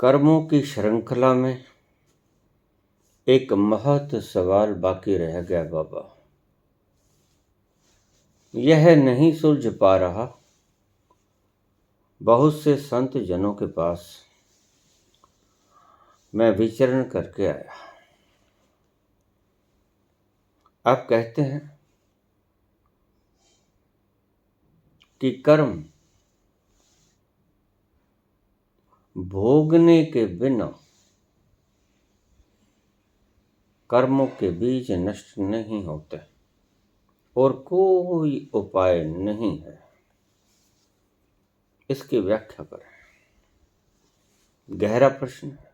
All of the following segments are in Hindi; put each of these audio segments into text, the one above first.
कर्मों की श्रृंखला में एक महत्व सवाल बाकी रह गया बाबा। यह नहीं सुलझ पा रहा। बहुत से संत जनों के पास मैं विचरण करके आया। आप कहते हैं कि कर्म भोगने के बिना कर्मों के बीज नष्ट नहीं होते और कोई उपाय नहीं है। इसकी व्याख्या करें। गहरा प्रश्न है,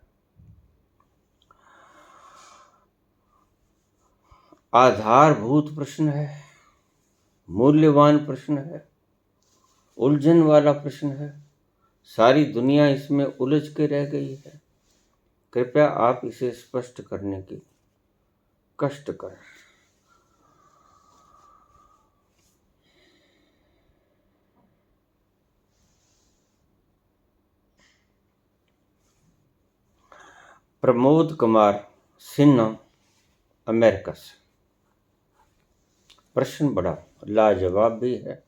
आधारभूत प्रश्न है, मूल्यवान प्रश्न है, उलझन वाला प्रश्न है। सारी दुनिया इसमें उलझ के रह गई है। कृपया आप इसे स्पष्ट करने की कष्ट करें। प्रमोद कुमार सिन्हा, अमेरिका से। प्रश्न बड़ा लाजवाब भी है,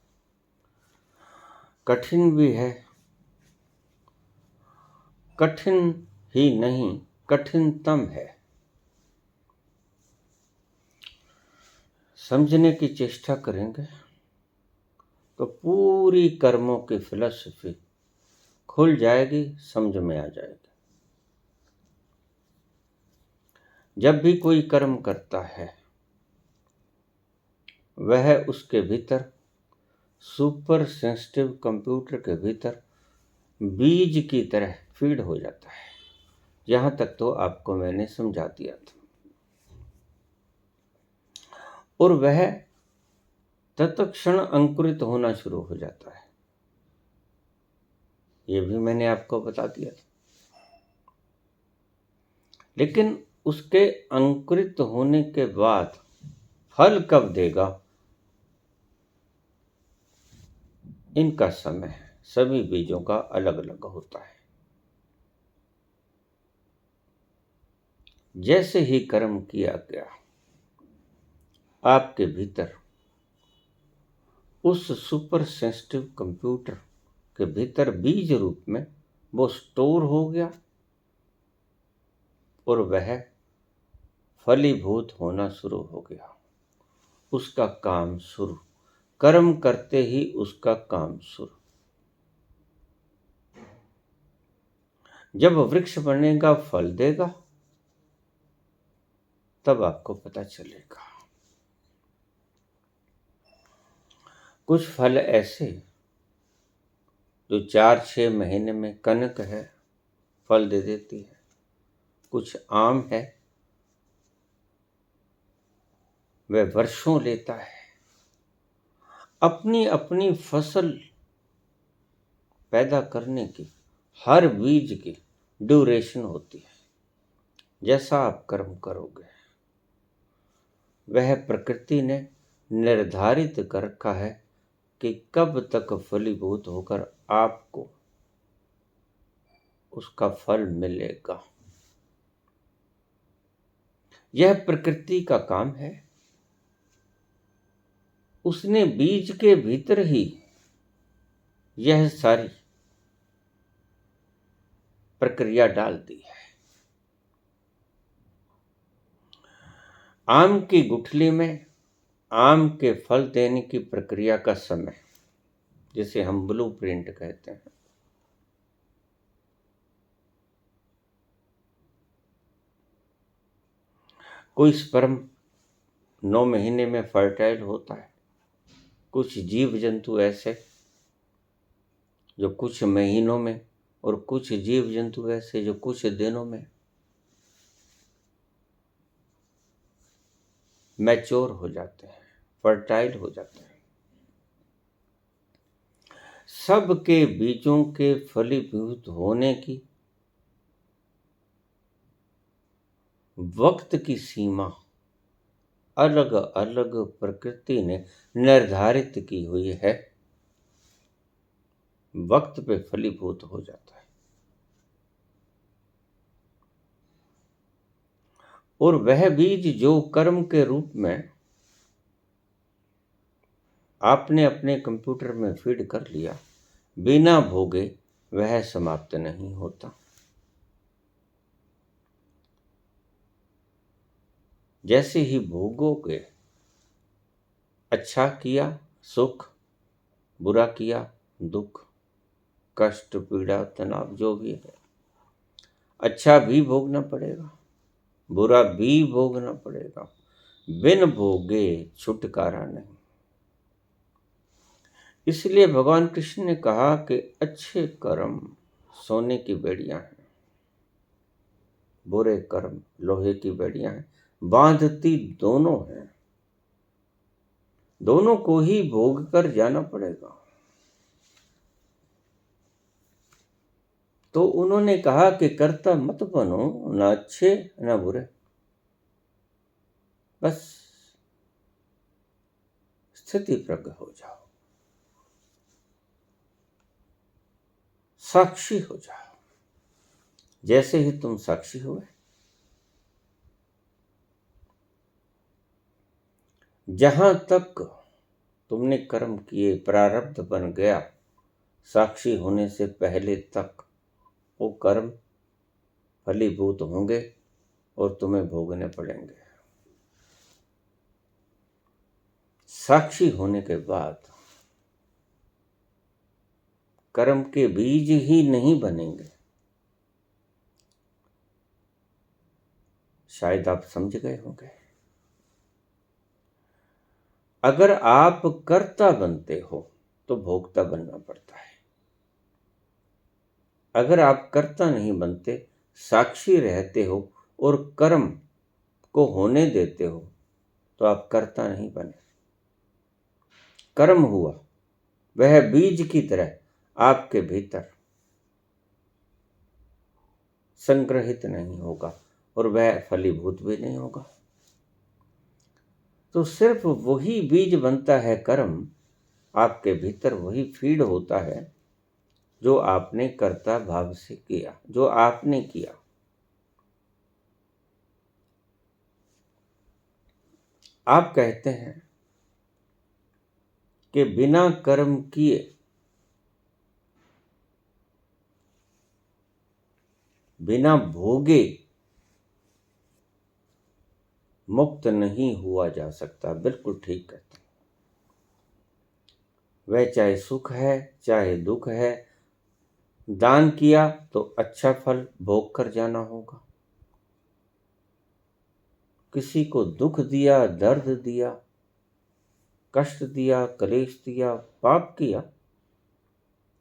कठिन भी है। कठिन ही नहीं, कठिनतम है। समझने की चेष्टा करेंगे तो पूरी कर्मों की फिलॉसफी खुल जाएगी, समझ में आ जाएगी। जब भी कोई कर्म करता है वह उसके भीतर सुपर सेंसिटिव कंप्यूटर के भीतर बीज की तरह फीड हो जाता है। यहां तक तो आपको मैंने समझा दिया था। और वह तत्क्षण अंकुरित होना शुरू हो जाता है। ये भी मैंने आपको बता दिया था। लेकिन उसके अंकुरित होने के बाद फल कब देगा, इनका समय सभी बीजों का अलग अलग होता है। जैसे ही कर्म किया गया, आपके भीतर उस सुपर सेंसिटिव कंप्यूटर के भीतर बीज रूप में वो स्टोर हो गया और वह फलीभूत होना शुरू हो गया। उसका काम शुरू, कर्म करते ही उसका काम शुरू। जब वृक्ष बनेगा, फल देगा, तब आपको पता चलेगा। कुछ फल ऐसे जो 4-6 महीने में कनक है, फल दे देती है। कुछ आम है, वह वर्षों लेता है। अपनी अपनी फसल पैदा करने की हर बीज की ड्यूरेशन होती है। जैसा आप कर्म करोगे वह प्रकृति ने निर्धारित कर रखा है कि कब तक फलीभूत होकर आपको उसका फल मिलेगा। यह प्रकृति का काम है। उसने बीज के भीतर ही यह सारी प्रक्रिया डाल दी है। आम की गुठली में आम के फल देने की प्रक्रिया का समय, जिसे हम ब्लूप्रिंट कहते हैं, कोई स्पर्म 9 महीने में फर्टाइल होता है। कुछ जीव जंतु ऐसे जो कुछ महीनों में, और कुछ जीव जंतु ऐसे जो कुछ दिनों में मैच्योर हो जाते हैं, फर्टाइल हो जाते हैं। सबके बीजों के फलीभूत होने की वक्त की सीमा अलग अलग प्रकृति ने निर्धारित की हुई है। वक्त पे फलीभूत हो जाता है। और वह बीज जो कर्म के रूप में आपने अपने कंप्यूटर में फीड कर लिया, बिना भोगे वह समाप्त नहीं होता। जैसे ही भोगोगे, अच्छा किया सुख, बुरा किया दुख, कष्ट पीड़ा तनाव जो भी है, अच्छा भी भोगना पड़ेगा, बुरा भी भोगना पड़ेगा। बिन भोगे छुटकारा नहीं। इसलिए भगवान कृष्ण ने कहा कि अच्छे कर्म सोने की बेड़ियां हैं, बुरे कर्म लोहे की बेड़ियां हैं, बांधती दोनों हैं, दोनों को ही भोग कर जाना पड़ेगा। तो उन्होंने कहा कि कर्ता मत बनो, ना अच्छे ना बुरे, बस स्थिति प्रज्ञ हो जाओ, साक्षी हो जाओ। जैसे ही तुम साक्षी हुए, जहां तक तुमने कर्म किए प्रारब्ध बन गया, साक्षी होने से पहले तक वो कर्म फलीभूत होंगे और तुम्हें भोगने पड़ेंगे। साक्षी होने के बाद कर्म के बीज ही नहीं बनेंगे। शायद आप समझ गए होंगे। अगर आप कर्ता बनते हो तो भोक्ता बनना पड़ता है। अगर आप कर्ता नहीं बनते, साक्षी रहते हो और कर्म को होने देते हो, तो आप कर्ता नहीं बने। कर्म हुआ, वह बीज की तरह आपके भीतर संग्रहित नहीं होगा और वह फलीभूत भी नहीं होगा। तो सिर्फ वही बीज बनता है कर्म, आपके भीतर वही फीड होता है जो आपने कर्ता भाव से किया, जो आपने किया। आप कहते हैं कि बिना कर्म किए बिना भोगे मुक्त नहीं हुआ जा सकता। बिल्कुल ठीक कहते हैं। वह चाहे सुख है चाहे दुख है, दान किया तो अच्छा फल भोग कर जाना होगा। किसी को दुख दिया, दर्द दिया, कष्ट दिया, क्लेश दिया, पाप किया,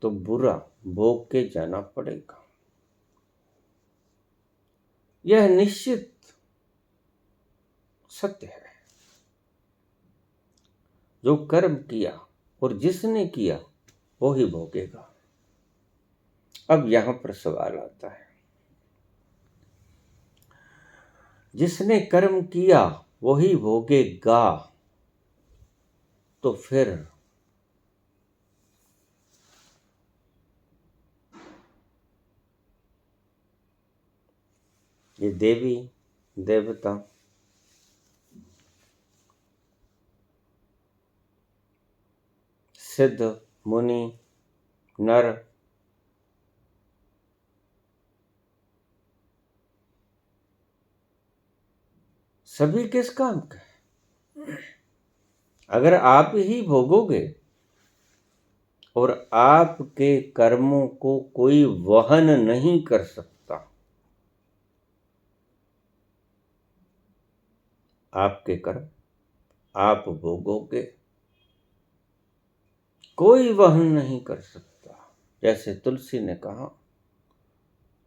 तो बुरा भोग के जाना पड़ेगा। यह निश्चित सत्य है। जो कर्म किया और जिसने किया वो ही भोगेगा। अब यहां पर सवाल आता है, जिसने कर्म किया वही भोगेगा, तो फिर ये देवी देवता सिद्ध मुनि नर सभी किस काम का? अगर आप ही भोगोगे और आपके कर्मों को कोई वहन नहीं कर सकता, आपके कर्म आप भोगोगे, कोई वहन नहीं कर सकता। जैसे तुलसी ने कहा,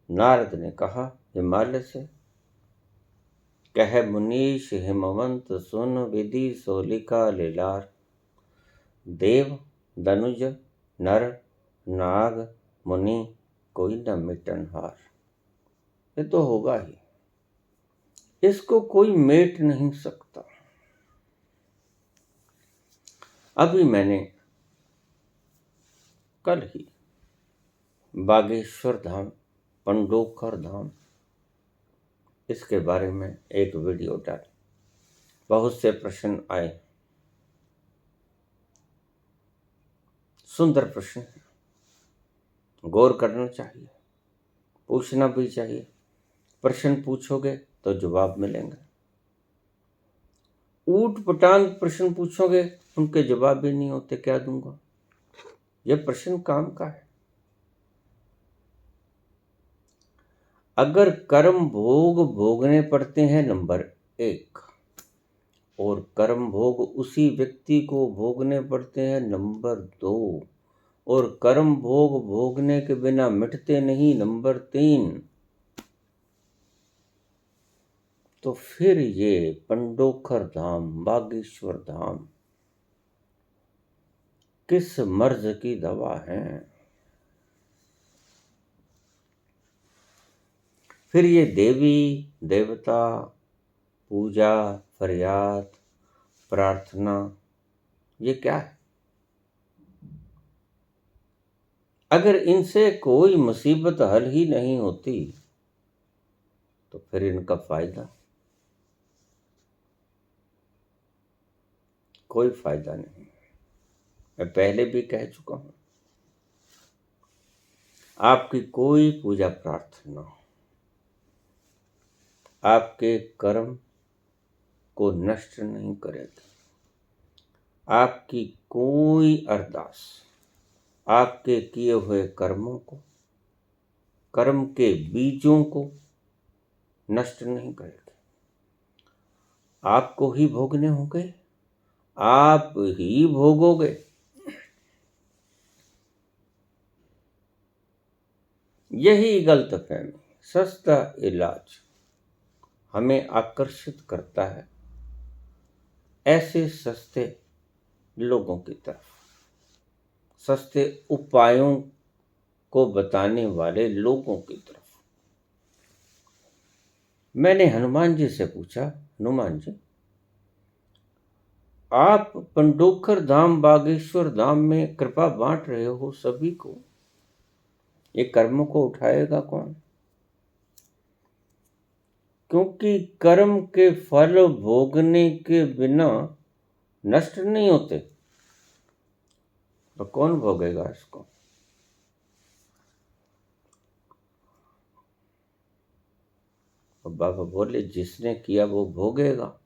नारद ने कहा हिमालय से, कह मुनीश हिमवंत सुन विधि सोलिका लीलार, देव दनुज नर नाग मुनि कोई न मिटन हार। ये तो होगा ही, इसको कोई मेट नहीं सकता। अभी मैंने कल ही बागेश्वर धाम, पंडोखर धाम इसके बारे में एक वीडियो डालें। बहुत से प्रश्न आए, सुंदर प्रश्न है, गौर करना चाहिए, पूछना भी चाहिए। प्रश्न पूछोगे तो जवाब मिलेंगे, ऊट पटांग प्रश्न पूछोगे उनके जवाब भी नहीं होते, क्या दूंगा। यह प्रश्न काम का है। अगर कर्म भोग भोगने पड़ते हैं नंबर 1, और कर्म भोग उसी व्यक्ति को भोगने पड़ते हैं नंबर 2, और कर्म भोग भोगने के बिना मिटते नहीं नंबर 3, तो फिर ये पंडोखर धाम, बागेश्वर धाम किस मर्ज की दवा है। फिर ये देवी देवता, पूजा, फरियाद, प्रार्थना, ये क्या है। अगर इनसे कोई मुसीबत हल ही नहीं होती तो फिर इनका फायदा, कोई फायदा नहीं। मैं पहले भी कह चुका हूं, आपकी कोई पूजा प्रार्थना आपके कर्म को नष्ट नहीं करेगी। आपकी कोई अरदास आपके किए हुए कर्मों को, कर्म के बीजों को नष्ट नहीं करेगी। आपको ही भोगने होंगे, आप ही भोगोगे। यही गलतफहमी, सस्ता इलाज हमें आकर्षित करता है ऐसे सस्ते लोगों की तरफ, सस्ते उपायों को बताने वाले लोगों की तरफ। मैंने हनुमान जी से पूछा, हनुमान जी, आप पंडोखर धाम, बागेश्वर धाम में कृपा बांट रहे हो सभी को, ये कर्म को उठाएगा कौन। क्योंकि कर्म के फल भोगने के बिना नष्ट नहीं होते, तो कौन भोगेगा इसको। तो बाबा बोले, जिसने किया वो भोगेगा।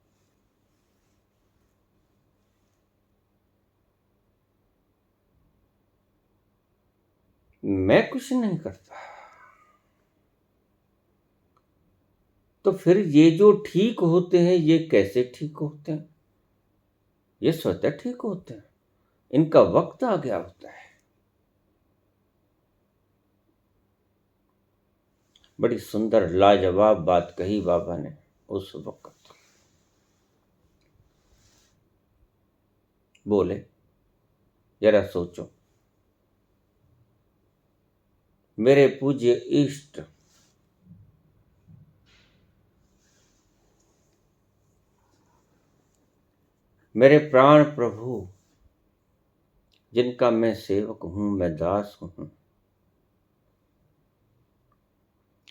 मैं कुछ नहीं करता। तो फिर ये जो ठीक होते हैं, ये कैसे ठीक होते हैं। ये स्वतः ठीक होते हैं, इनका वक्त आ गया होता है। बड़ी सुंदर लाजवाब बात कही बाबा ने उस वक्त। बोले, जरा सोचो, मेरे पूज्य इष्ट मेरे प्राण प्रभु, जिनका मैं सेवक हूं, मैं दास हूं,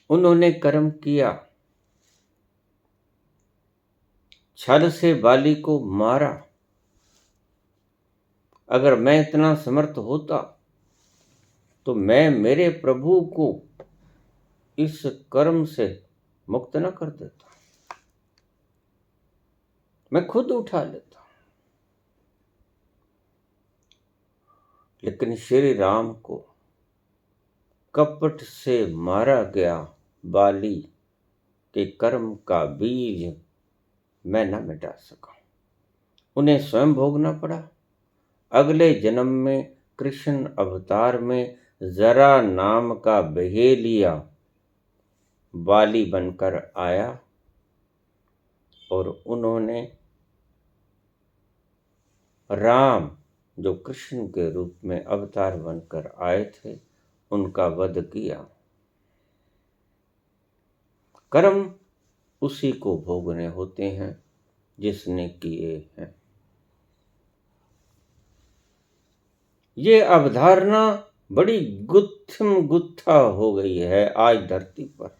उन्होंने कर्म किया, छल से बाली को मारा। अगर मैं इतना समर्थ होता तो मैं मेरे प्रभु को इस कर्म से मुक्त न कर देता, मैं खुद उठा लेता। लेकिन श्री राम को कपट से मारा गया बाली के कर्म का बीज मैं न मिटा सका, उन्हें स्वयं भोगना पड़ा। अगले जन्म में कृष्ण अवतार में जरा नाम का बहेलिया बाली बनकर आया, और उन्होंने राम, जो कृष्ण के रूप में अवतार बनकर आए थे, उनका वध किया। कर्म उसी को भोगने होते हैं जिसने किए हैं। ये अवधारणा बड़ी गुत्था हो गई है आज धरती पर।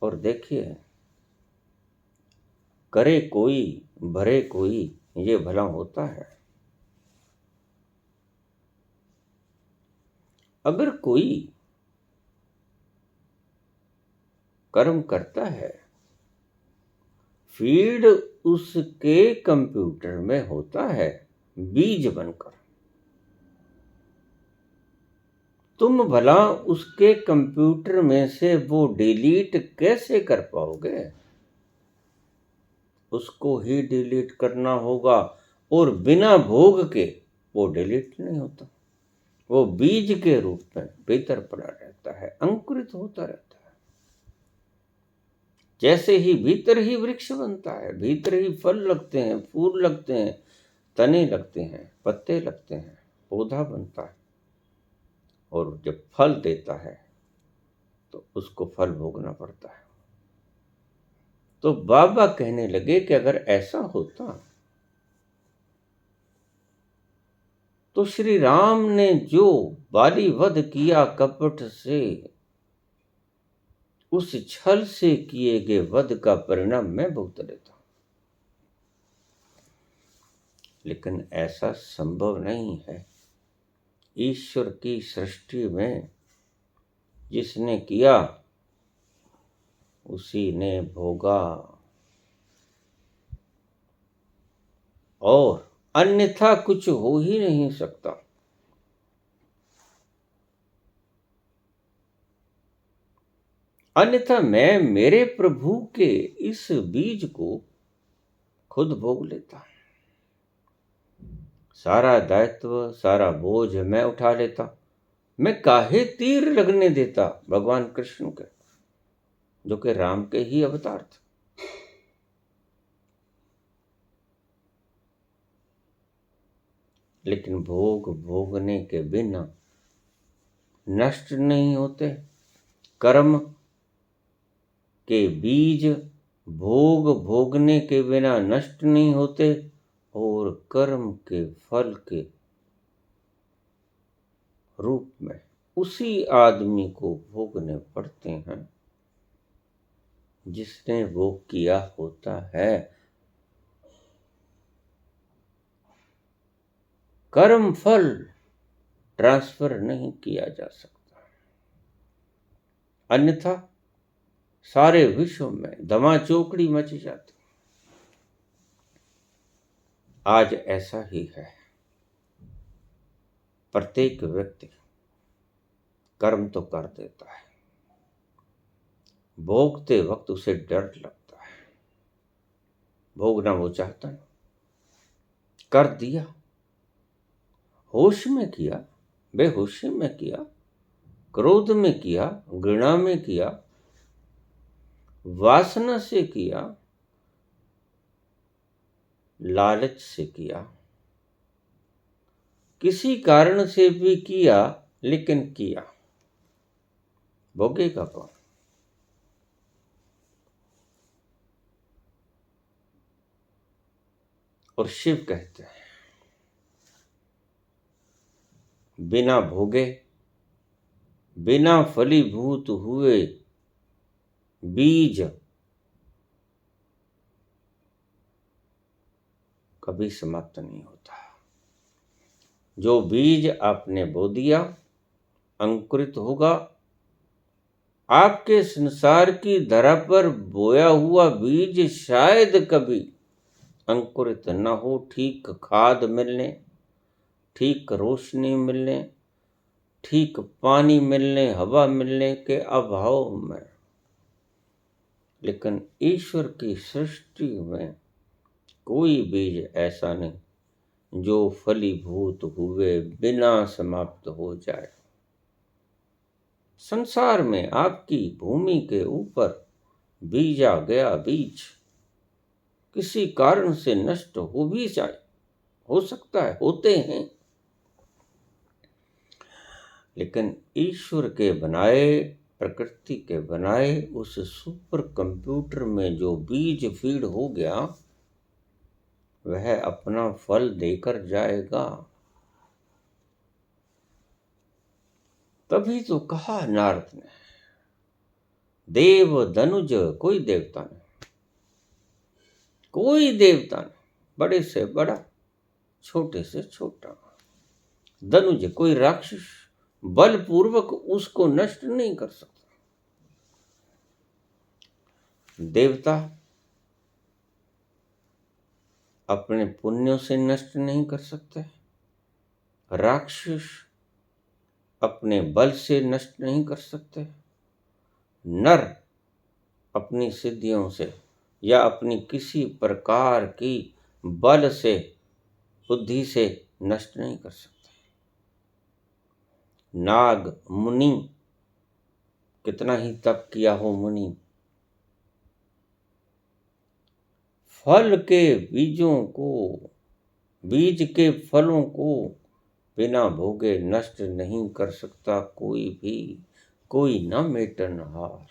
और देखिए, करे कोई भरे कोई, ये भला होता है। अगर कोई कर्म करता है, फीड उसके कंप्यूटर में होता है बीज बनकर। तुम भला उसके कंप्यूटर में से वो डिलीट कैसे कर पाओगे? उसको ही डिलीट करना होगा, और बिना भोग के वो डिलीट नहीं होता। वो बीज के रूप में भीतर पड़ा रहता है, अंकुरित होता रहता है। जैसे ही भीतर ही वृक्ष बनता है, भीतर ही फल लगते हैं, फूल लगते हैं, तने लगते हैं, पत्ते लगते हैं, पौधा बनता है, और जब फल देता है तो उसको फल भोगना पड़ता है। तो बाबा कहने लगे कि अगर ऐसा होता तो श्री राम ने जो बाली वध किया कपट से, उस छल से किए गए वध का परिणाम मैं भुगत लेता। लेकिन ऐसा संभव नहीं है। ईश्वर की सृष्टि में जिसने किया उसी ने भोगा, और अन्यथा कुछ हो ही नहीं सकता। अन्यथा मैं मेरे प्रभु के इस बीज को खुद भोग लेता, सारा दायित्व, सारा बोझ मैं उठा लेता। मैं काहे तीर लगने देता भगवान कृष्ण के, जो कि राम के ही अवतार थे। लेकिन भोग भोगने के बिना नष्ट नहीं होते। कर्म के बीज भोग भोगने के बिना नष्ट नहीं होते, और कर्म के फल के रूप में उसी आदमी को भोगने पड़ते हैं जिसने वो किया होता है। कर्म फल ट्रांसफर नहीं किया जा सकता, अन्यथा सारे विश्व में धमा चौकड़ी मच जाती। आज ऐसा ही है। प्रत्येक व्यक्ति कर्म तो कर देता है, भोगते वक्त उसे डर लगता है। भोगना वो चाहता है, कर दिया, होश में किया, बेहोशी में किया, क्रोध में किया, घृणा में किया, वासना से किया, लालच से किया, किसी कारण से भी किया, लेकिन किया, भोगेगा कौन? और शिव कहते हैं, बिना भोगे, बिना फलीभूत हुए बीज कभी समाप्त नहीं होता। जो बीज आपने बो दिया अंकुरित होगा। आपके संसार की धरा पर बोया हुआ बीज शायद कभी अंकुरित न हो, ठीक खाद मिलने, ठीक रोशनी मिलने, ठीक पानी मिलने, हवा मिलने के अभाव में। लेकिन ईश्वर की सृष्टि में कोई बीज ऐसा नहीं जो फलीभूत हुए बिना समाप्त हो जाए। संसार में आपकी भूमि के ऊपर बीजा गया बीज किसी कारण से नष्ट हो भी जाए, हो सकता है, होते हैं। लेकिन ईश्वर के बनाए, प्रकृति के बनाए उस सुपर कंप्यूटर में जो बीज फीड हो गया, वह अपना फल देकर जाएगा। तभी तो कहा नारद ने, देव धनुज, कोई देवता नहीं, कोई देवता नहीं, बड़े से बड़ा, छोटे से छोटा। धनुज, कोई राक्षस बलपूर्वक उसको नष्ट नहीं कर सकता। देवता अपने पुण्यों से नष्ट नहीं कर सकते, राक्षस अपने बल से नष्ट नहीं कर सकते, नर अपनी सिद्धियों से या अपनी किसी प्रकार की बल से, बुद्धि से नष्ट नहीं कर सकते। नाग, मुनि, कितना ही तप किया हो मुनि, फल के बीजों को, बीज के फलों को बिना भोगे नष्ट नहीं कर सकता कोई भी, कोई न मेटनहार।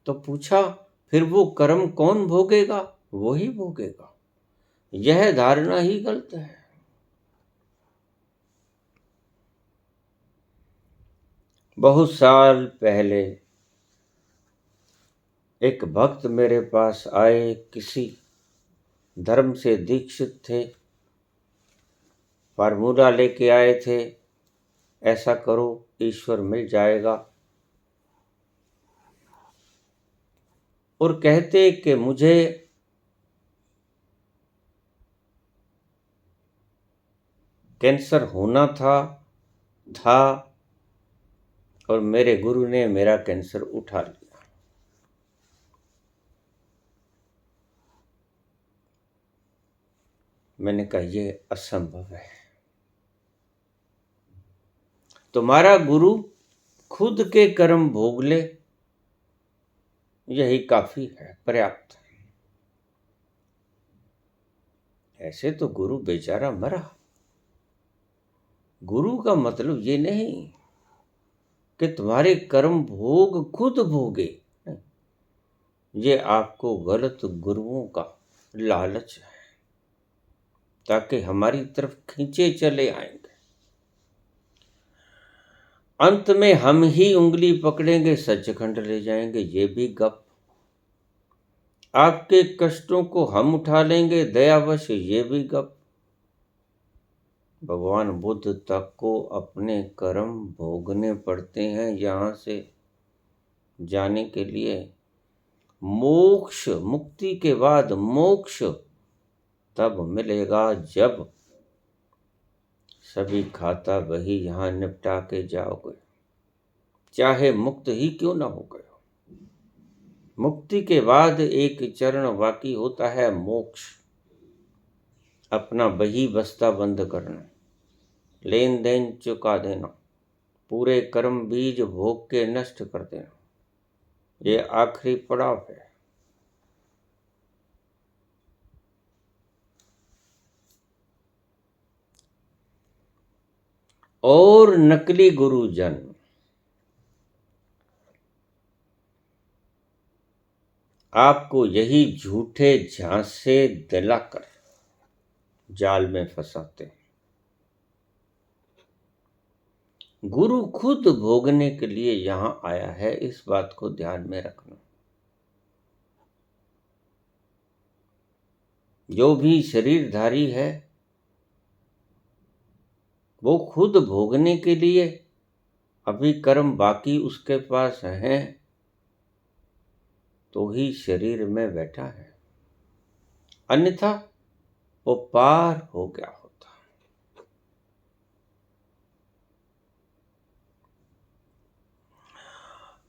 तो पूछा, फिर वो कर्म कौन भोगेगा? वही भोगेगा। यह धारणा ही गलत है। बहुत साल पहले एक भक्त मेरे पास आए, किसी धर्म से दीक्षित थे, फार्मूला लेके आए थे, ऐसा करो ईश्वर मिल जाएगा, और कहते कि मुझे कैंसर होना था और मेरे गुरु ने मेरा कैंसर उठा लिया। मैंने कहा ये असंभव है। तुम्हारा गुरु खुद के कर्म भोग ले, यही काफी है, पर्याप्त है। ऐसे तो गुरु बेचारा मरा। गुरु का मतलब ये नहीं कि तुम्हारे कर्म भोग खुद भोगे, ये आपको गलत गुरुओं का लालच है, ताकि हमारी तरफ खींचे चले आएंगे। अंत में हम ही उंगली पकड़ेंगे, सचखंड ले जाएंगे, ये भी गप। आपके कष्टों को हम उठा लेंगे दयावश, ये भी गप। भगवान बुद्ध तक को अपने कर्म भोगने पड़ते हैं यहाँ से जाने के लिए। मोक्ष, मुक्ति के बाद मोक्ष तब मिलेगा जब सभी खाता वही यहाँ निपटा के जाओगे, चाहे मुक्त ही क्यों ना हो गए। मुक्ति के बाद एक चरण बाकी होता है, मोक्ष। अपना बही बस्ता बंद करना, लेन देन चुका देना, पूरे कर्म बीज भोग के नष्ट कर देना, ये आखिरी पड़ाव है। और नकली गुरुजन आपको यही झूठे झांसे दिलाकर जाल में फंसाते हैं। गुरु खुद भोगने के लिए यहां आया है, इस बात को ध्यान में रखना। जो भी शरीरधारी है वो खुद भोगने के लिए, अभी कर्म बाकी उसके पास हैं तो ही शरीर में बैठा है, अन्यथा वो पार हो गया होता।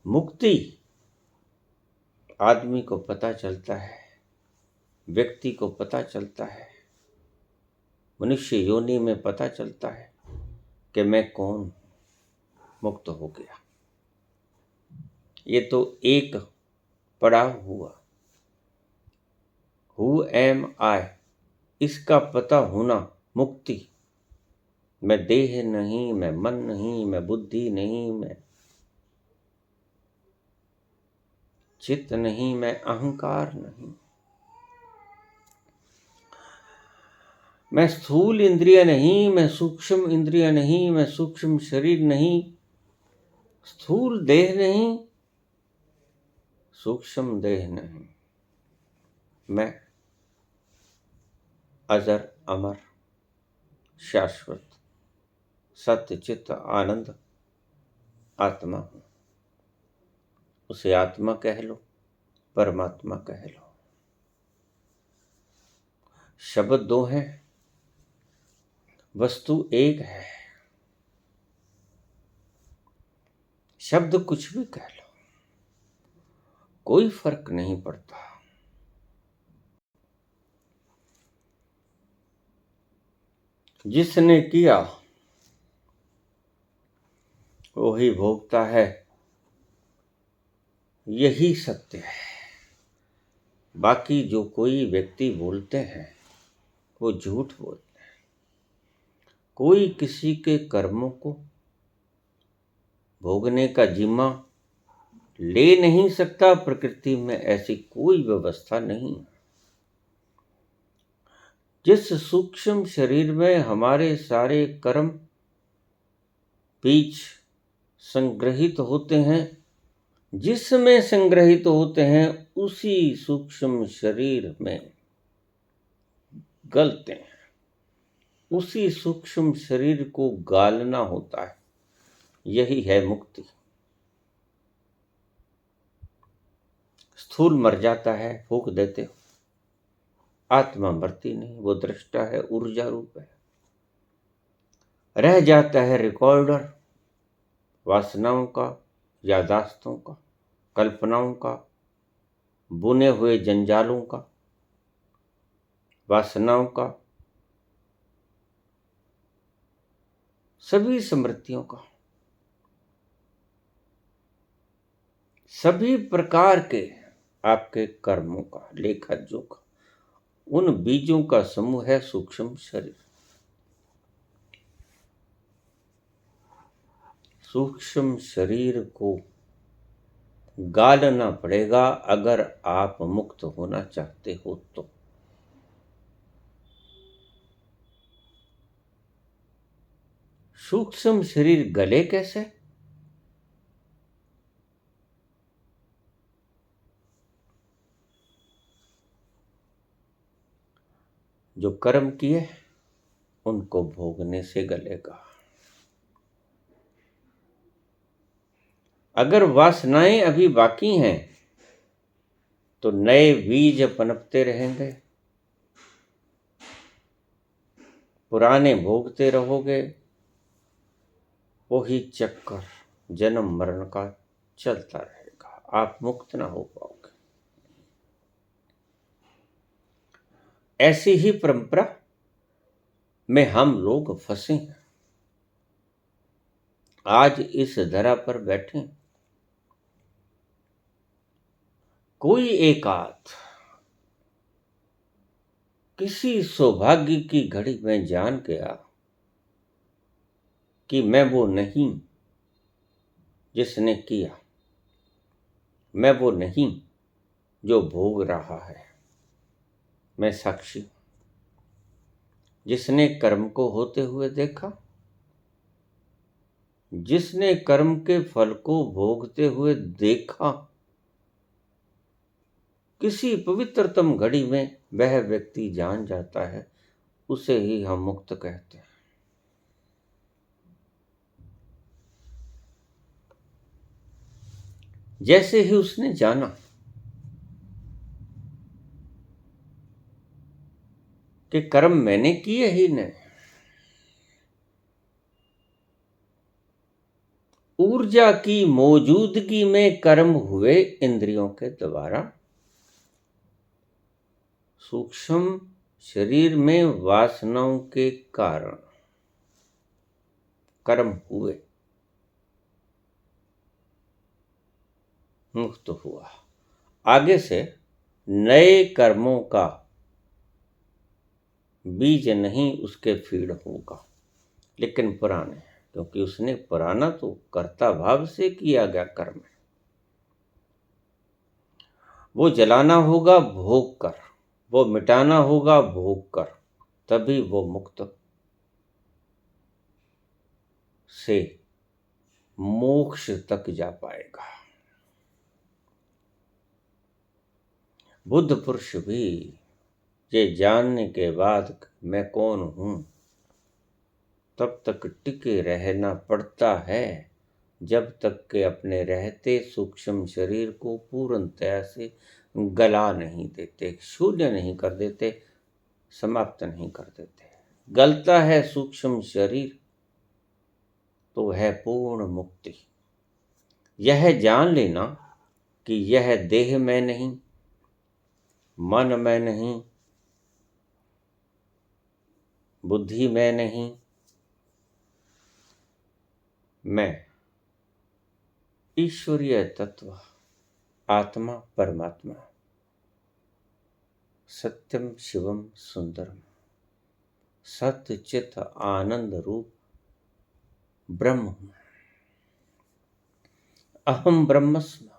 मुक्ति आदमी को पता चलता है, व्यक्ति को पता चलता है, मनुष्य योनि में पता चलता है कि मैं कौन, मुक्त हो गया। ये तो एक पड़ाव हुआ। हु एम आई, इसका पता होना मुक्ति। मैं देह नहीं, मैं मन नहीं, मैं बुद्धि नहीं, मैं चित्त नहीं, मैं अहंकार नहीं, मैं स्थूल इंद्रिय नहीं, मैं सूक्ष्म इंद्रिय नहीं, मैं सूक्ष्म शरीर नहीं, स्थूल देह नहीं, सूक्ष्म देह नहीं, मैं अजर अमर शाश्वत सत्य चित्त आनंद आत्मा हूं। उसे आत्मा कह लो, परमात्मा कह लो। शब्द दो हैं, वस्तु एक है। शब्द कुछ भी कह लो, कोई फर्क नहीं पड़ता। जिसने किया वही भोगता है, यही सत्य है। बाकी जो कोई व्यक्ति बोलते हैं वो झूठ बोलते हैं। कोई किसी के कर्मों को भोगने का जिम्मा ले नहीं सकता। प्रकृति में ऐसी कोई व्यवस्था नहीं। जिस सूक्ष्म शरीर में हमारे सारे कर्म बीज संग्रहित होते हैं, जिसमें संग्रहित होते हैं, उसी सूक्ष्म शरीर में गलते हैं। उसी सूक्ष्म शरीर को गालना होता है। यही है मुक्ति। स्थूल मर जाता है, फूंक देते हो। आत्मा मरती नहीं, वो दृष्टा है, ऊर्जा रूप है। रह जाता है रिकॉर्डर वासनाओं का, यादाश्तों का, कल्पनाओं का, बुने हुए जंजालों का, वासनाओं का, सभी स्मृतियों का, सभी प्रकार के आपके कर्मों का लेखा जोखा। उन बीजों का समूह है सूक्ष्म शरीर। सूक्ष्म शरीर को गालना पड़ेगा अगर आप मुक्त होना चाहते हो तो। सूक्ष्म शरीर गले कैसे? जो कर्म किए उनको भोगने से गलेगा। अगर वासनाएं अभी बाकी हैं तो नए बीज पनपते रहेंगे, पुराने भोगते रहोगे। वही चक्कर जन्म मरण का चलता रहेगा। आप मुक्त ना हो पाओगे। ऐसी ही परंपरा में हम लोग फंसे हैं। आज इस धरा पर बैठे कोई एकाध किसी सौभाग्य की घड़ी में जान गया कि मैं वो नहीं जिसने किया, मैं वो नहीं जो भोग रहा है। मैं साक्षी हूं। जिसने कर्म को होते हुए देखा, जिसने कर्म के फल को भोगते हुए देखा, किसी पवित्रतम घड़ी में वह व्यक्ति जान जाता है, उसे ही हम मुक्त कहते हैं। जैसे ही उसने जाना कि कर्म मैंने किए ही नहीं, ऊर्जा की मौजूदगी में कर्म हुए इंद्रियों के द्वारा, सूक्ष्म शरीर में वासनाओं के कारण कर्म हुए, मुक्त हुआ। आगे से नए कर्मों का बीज नहीं उसके फीड होगा, लेकिन पुराने, क्योंकि उसने पुराना तो कर्ता भाव से किया गया कर्म है। वो जलाना होगा भोग कर, वो मिटाना होगा भोग कर, तभी वो मुक्त से मोक्ष तक जा पाएगा। बुद्ध पुरुष भी ये जानने के बाद मैं कौन हूं, तब तक टिके रहना पड़ता है जब तक के अपने रहते सूक्ष्म शरीर को पूर्णतया से गला नहीं देते, शून्य नहीं कर देते, समाप्त नहीं कर देते। गलता है सूक्ष्म शरीर तो है पूर्ण मुक्ति। यह जान लेना कि यह देह में नहीं, मन में नहीं, बुद्धि में नहीं, मैं ईश्वरीय तत्व आत्मा परमात्मा सत्यम शिवम सुंदरम सत्य चित आनंद रूप ब्रह्म हूं। अहम ब्रह्मस्मि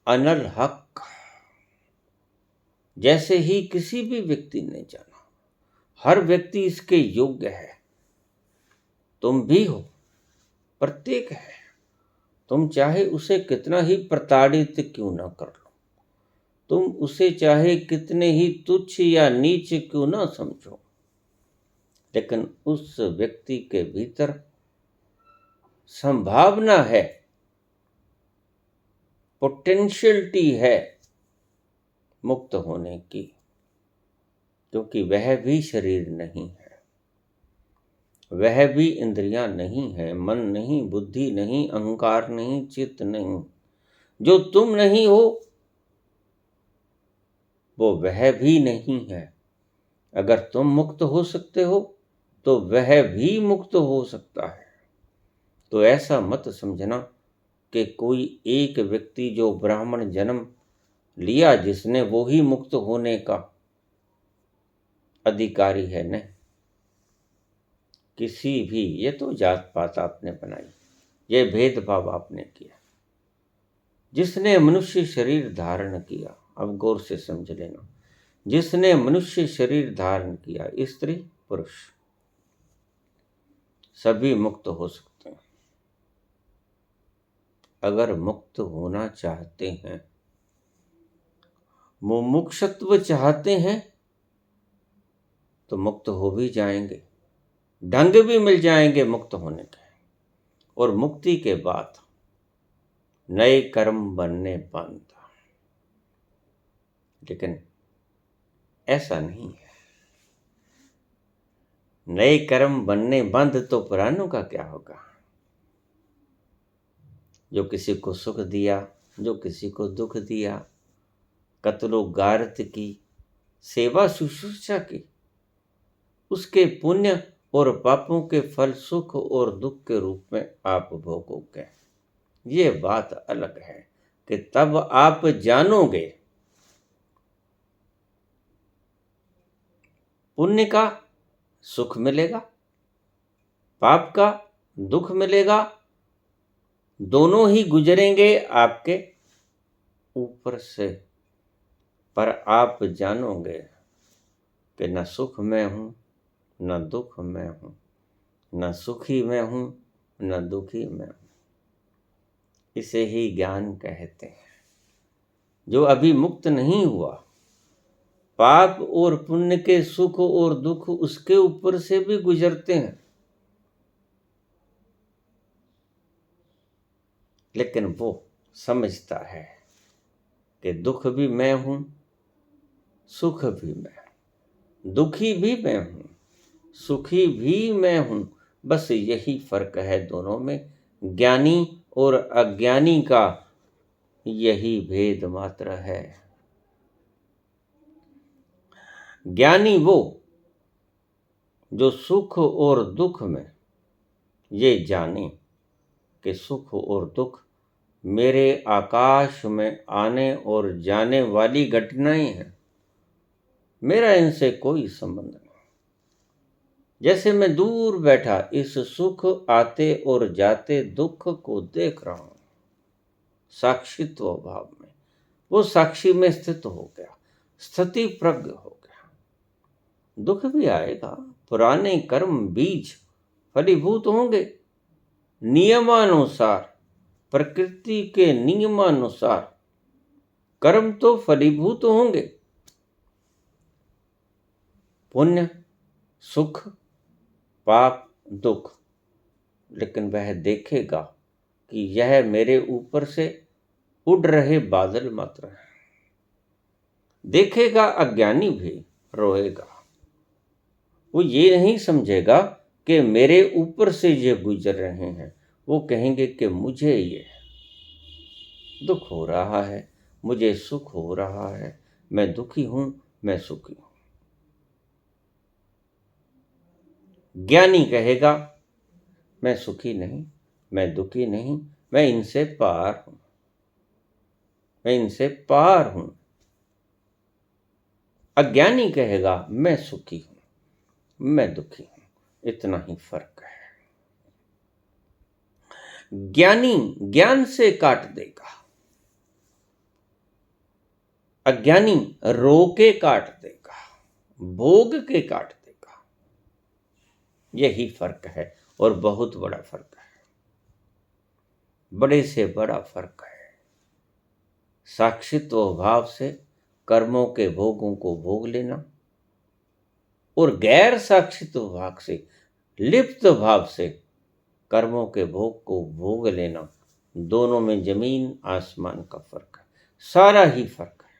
अनल हक। जैसे ही किसी भी व्यक्ति ने जाना, हर व्यक्ति इसके योग्य है। तुम भी हो, प्रत्येक है। तुम चाहे उसे कितना ही प्रताड़ित क्यों ना कर लो, तुम उसे चाहे कितने ही तुच्छ या नीच क्यों ना समझो, लेकिन उस व्यक्ति के भीतर संभावना है, पोटेंशियलिटी है मुक्त होने की, क्योंकि वह भी शरीर नहीं है, वह भी इंद्रियां नहीं है, मन नहीं, बुद्धि नहीं, अहंकार नहीं, चित्त नहीं। जो तुम नहीं हो वो वह भी नहीं है। अगर तुम मुक्त हो सकते हो तो वह भी मुक्त हो सकता है। तो ऐसा मत समझना कि कोई एक व्यक्ति जो ब्राह्मण जन्म लिया जिसने वो ही मुक्त होने का अधिकारी है। नहीं, किसी भी, ये तो जात पात आपने बनाई, ये भेदभाव आपने किया। जिसने मनुष्य शरीर धारण किया, अब गौर से समझ लेना, जिसने मनुष्य शरीर धारण किया, स्त्री पुरुष सभी मुक्त हो सकते हैं। अगर मुक्त होना चाहते हैं, मुमुक्षुत्व चाहते हैं, तो मुक्त हो भी जाएंगे, ढंग भी मिल जाएंगे मुक्त होने के। और मुक्ति के बाद नए कर्म बनने बंद। लेकिन ऐसा नहीं है। नए कर्म बनने बंद तो पुरानों का क्या होगा? जो किसी को सुख दिया, जो किसी को दुख दिया, कत्लो गारत की, सेवा शुश्रूषा की, उसके पुण्य और पापों के फल सुख और दुख के रूप में आप भोगोगे। ये बात अलग है कि तब आप जानोगे। पुण्य का सुख मिलेगा, पाप का दुख मिलेगा, दोनों ही गुजरेंगे आपके ऊपर से। पर आप जानोगे कि न सुख में हूं, न दुख में हूं, न सुखी में हूं, न दुखी में हूं। इसे ही ज्ञान कहते हैं। जो अभी मुक्त नहीं हुआ, पाप और पुण्य के सुख और दुख उसके ऊपर से भी गुजरते हैं, लेकिन वो समझता है कि दुख भी मैं हूं, सुख भी मैं हूं, दुखी भी मैं हूं, सुखी भी मैं हूं। बस यही फर्क है दोनों में, ज्ञानी और अज्ञानी का यही भेद मात्र है। ज्ञानी वो जो सुख और दुख में ये जाने कि सुख और दुख मेरे आकाश में आने और जाने वाली घटनाएं हैं, मेरा इनसे कोई संबंध नहीं। जैसे मैं दूर बैठा इस सुख आते और जाते दुख को देख रहा हूं, साक्षित्व भाव में, वो साक्षी में स्थित हो गया, स्थिति प्रज्ञ हो गया। दुख भी आएगा, पुराने कर्म बीज फलीभूत होंगे, नियमानुसार, प्रकृति के नियमानुसार कर्म तो फलीभूत होंगे। पुण्य, सुख, पाप, दुख, लेकिन वह देखेगा कि यह मेरे ऊपर से उड़ रहे बादल मात्र हैं। देखेगा, अज्ञानी भी रोएगा। वो ये नहीं समझेगा कि मेरे ऊपर से ये गुजर रहे हैं। वो कहेंगे कि मुझे ये दुख हो रहा है, मुझे सुख हो रहा है, मैं दुखी हूं, मैं सुखी हूं। ज्ञानी कहेगा मैं सुखी नहीं, मैं दुखी नहीं, मैं इनसे पार हूं, मैं इनसे पार हूं। अज्ञानी कहेगा मैं सुखी हूं, मैं दुखी हूं। इतना ही फर्क है। ज्ञानी ज्ञान से काट देगा, अज्ञानी रो के काट देगा, भोग के काट देगा। यही फर्क है, और बहुत बड़ा फर्क है, बड़े से बड़ा फर्क है। साक्षित्व भाव से कर्मों के भोगों को भोग लेना और गैर साक्षित्व भाव से, लिप्त भाव से कर्मों के भोग को भोग लेना, दोनों में जमीन आसमान का फर्क है, सारा ही फर्क है।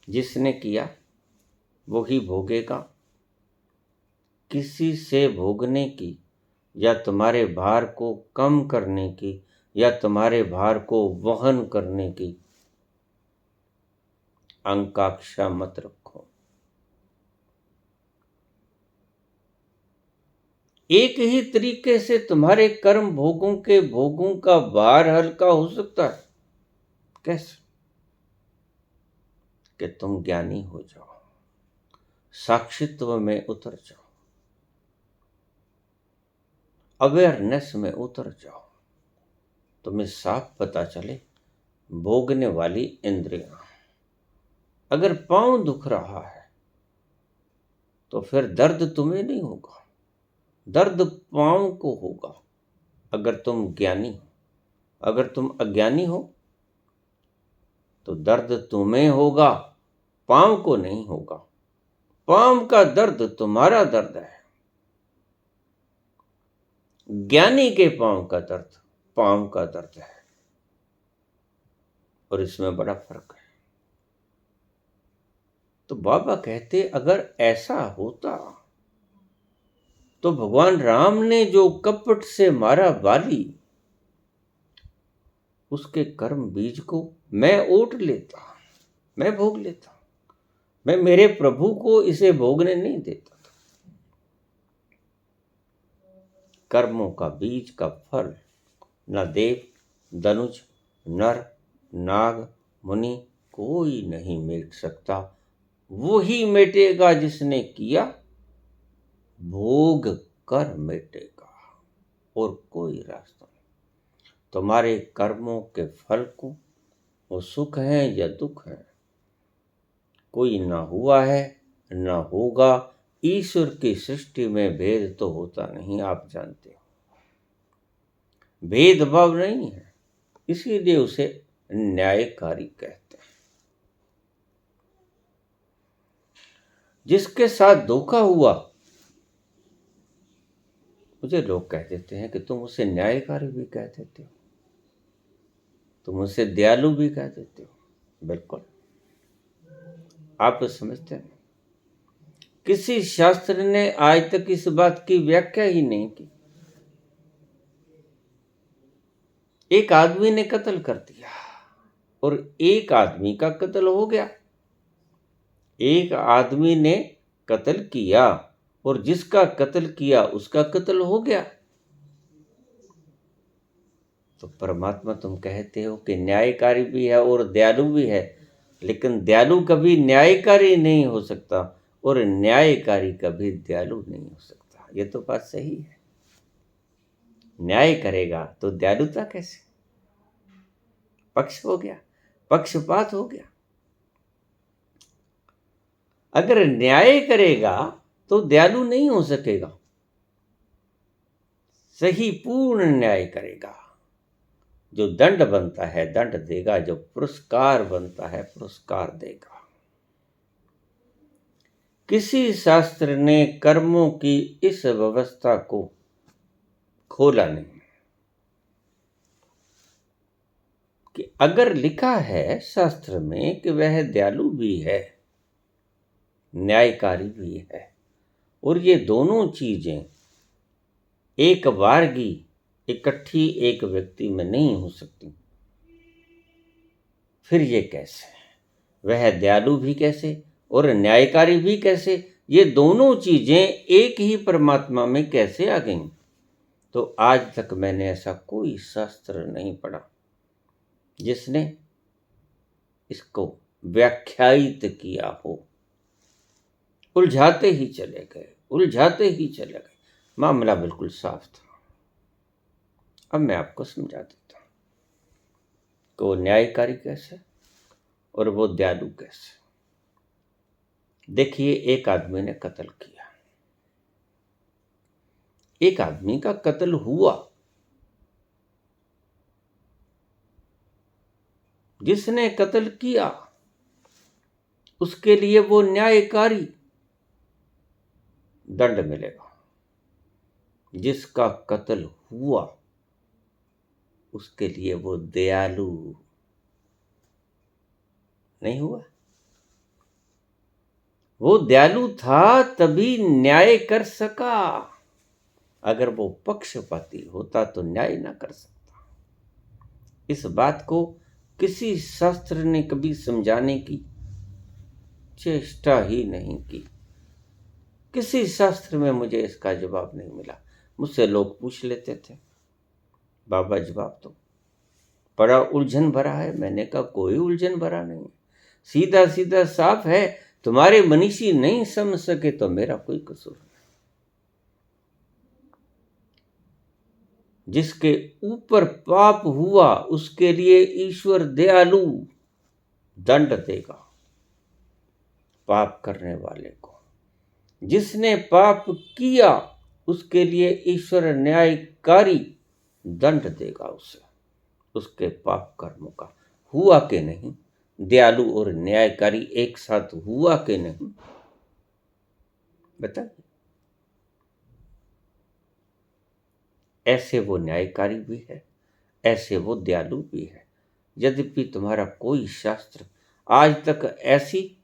जिसने किया वो ही भोगेगा। किसी से भोगने की या तुम्हारे भार को कम करने की या तुम्हारे भार को वहन करने की आकांक्षा मत रखो। एक ही तरीके से तुम्हारे कर्म भोगों के भोगों का भार हल्का हो सकता है। कैसे? कि तुम ज्ञानी हो जाओ, साक्षित्व में उतर जाओ, अवेयरनेस में उतर जाओ। तुम्हें साफ पता चले भोगने वाली इंद्रियां। अगर पांव दुख रहा है तो फिर दर्द तुम्हें नहीं होगा, दर्द पांव को होगा। अगर तुम ज्ञानी हो, अगर तुम अज्ञानी हो तो दर्द तुम्हें होगा, पांव को नहीं होगा। पांव का दर्द तुम्हारा दर्द है, ज्ञानी के पांव का दर्द पांव का दर्द है, और इसमें बड़ा फर्क है। तो बाबा कहते अगर ऐसा होता तो भगवान राम ने जो कपट से मारा बाली, उसके कर्म बीज को मैं ओट लेता, मैं भोग लेता। मैं मेरे प्रभु को इसे भोगने नहीं देता था। कर्मों का बीज का फल न देव, धनुज, नर, नाग, मुनि कोई नहीं मिट सकता। वो ही मिटेगा जिसने किया, भोग कर मिटेगा, और कोई रास्ता नहीं। तुम्हारे कर्मों के फल को, वो सुख है या दुख है, कोई ना हुआ है ना होगा। ईश्वर की सृष्टि में भेद तो होता नहीं, आप जानते हो, भेदभाव नहीं है, इसीलिए उसे न्यायकारी कहते हैं। जिसके साथ धोखा हुआ, मुझे लोग कह देते हैं कि तुम उसे न्यायकारी भी कह देते हो, तुम उसे दयालु भी कह देते हो। बिल्कुल, आप तो समझते हैं। किसी शास्त्र ने आज तक इस बात की व्याख्या ही नहीं की। एक आदमी ने कत्ल कर दिया और एक आदमी का कत्ल हो गया। एक आदमी ने कत्ल किया और जिसका कत्ल किया उसका कत्ल हो गया। तो परमात्मा तुम कहते हो कि न्यायकारी भी है और दयालु भी है, लेकिन दयालु कभी न्यायकारी नहीं हो सकता और न्यायकारी कभी दयालु नहीं हो सकता। ये तो बात सही है। न्याय करेगा तो दयालुता कैसे? पक्ष हो गया, पक्षपात हो गया। अगर न्याय करेगा तो दयालु नहीं हो सकेगा। सही पूर्ण न्याय करेगा। जो दंड बनता है दंड देगा, जो पुरस्कार बनता है पुरस्कार देगा। किसी शास्त्र ने कर्मों की इस व्यवस्था को खोला नहीं कि अगर लिखा है शास्त्र में कि वह दयालु भी है, न्यायकारी भी है, और ये दोनों चीजें एक बारगी इकट्ठी एक व्यक्ति में नहीं हो सकती, फिर ये कैसे? वह दयालु भी कैसे और न्यायकारी भी कैसे? ये दोनों चीजें एक ही परमात्मा में कैसे आ गईं? तो आज तक मैंने ऐसा कोई शास्त्र नहीं पढ़ा जिसने इसको व्याख्यायित किया हो। उलझाते ही चले गए, उलझाते ही चले गए। मामला बिल्कुल साफ था। अब मैं आपको समझा देता हूं कि वो न्यायकारी कैसे और वो दयालु कैसे। देखिए, एक आदमी ने कत्ल किया, एक आदमी का कत्ल हुआ। जिसने कत्ल किया उसके लिए वो न्यायकारी, दंड मिलेगा। जिसका कत्ल हुआ उसके लिए वो दयालु नहीं हुआ। वो दयालु था तभी न्याय कर सका। अगर वो पक्षपाती होता तो न्याय ना कर सकता। इस बात को किसी शास्त्र ने कभी समझाने की चेष्टा ही नहीं की। किसी शास्त्र में मुझे इसका जवाब नहीं मिला। मुझसे लोग पूछ लेते थे, बाबा जवाब दो, बड़ा उलझन भरा है। मैंने कहा कोई उलझन भरा नहीं, सीधा सीधा साफ है। तुम्हारे मनीषी नहीं समझ सके तो मेरा कोई कसूर नहीं। जिसके ऊपर पाप हुआ उसके लिए ईश्वर दयालु दंड देगा पाप करने वाले को। जिसने पाप किया उसके लिए ईश्वर न्यायकारी दंड देगा उसे, उसके पाप कर्मों का। हुआ कि नहीं? दयालु और न्यायकारी एक साथ हुआ कि नहीं? बताइए। ऐसे वो न्यायकारी भी है, ऐसे वो दयालु भी है। यद्यपि तुम्हारा कोई शास्त्र आज तक ऐसी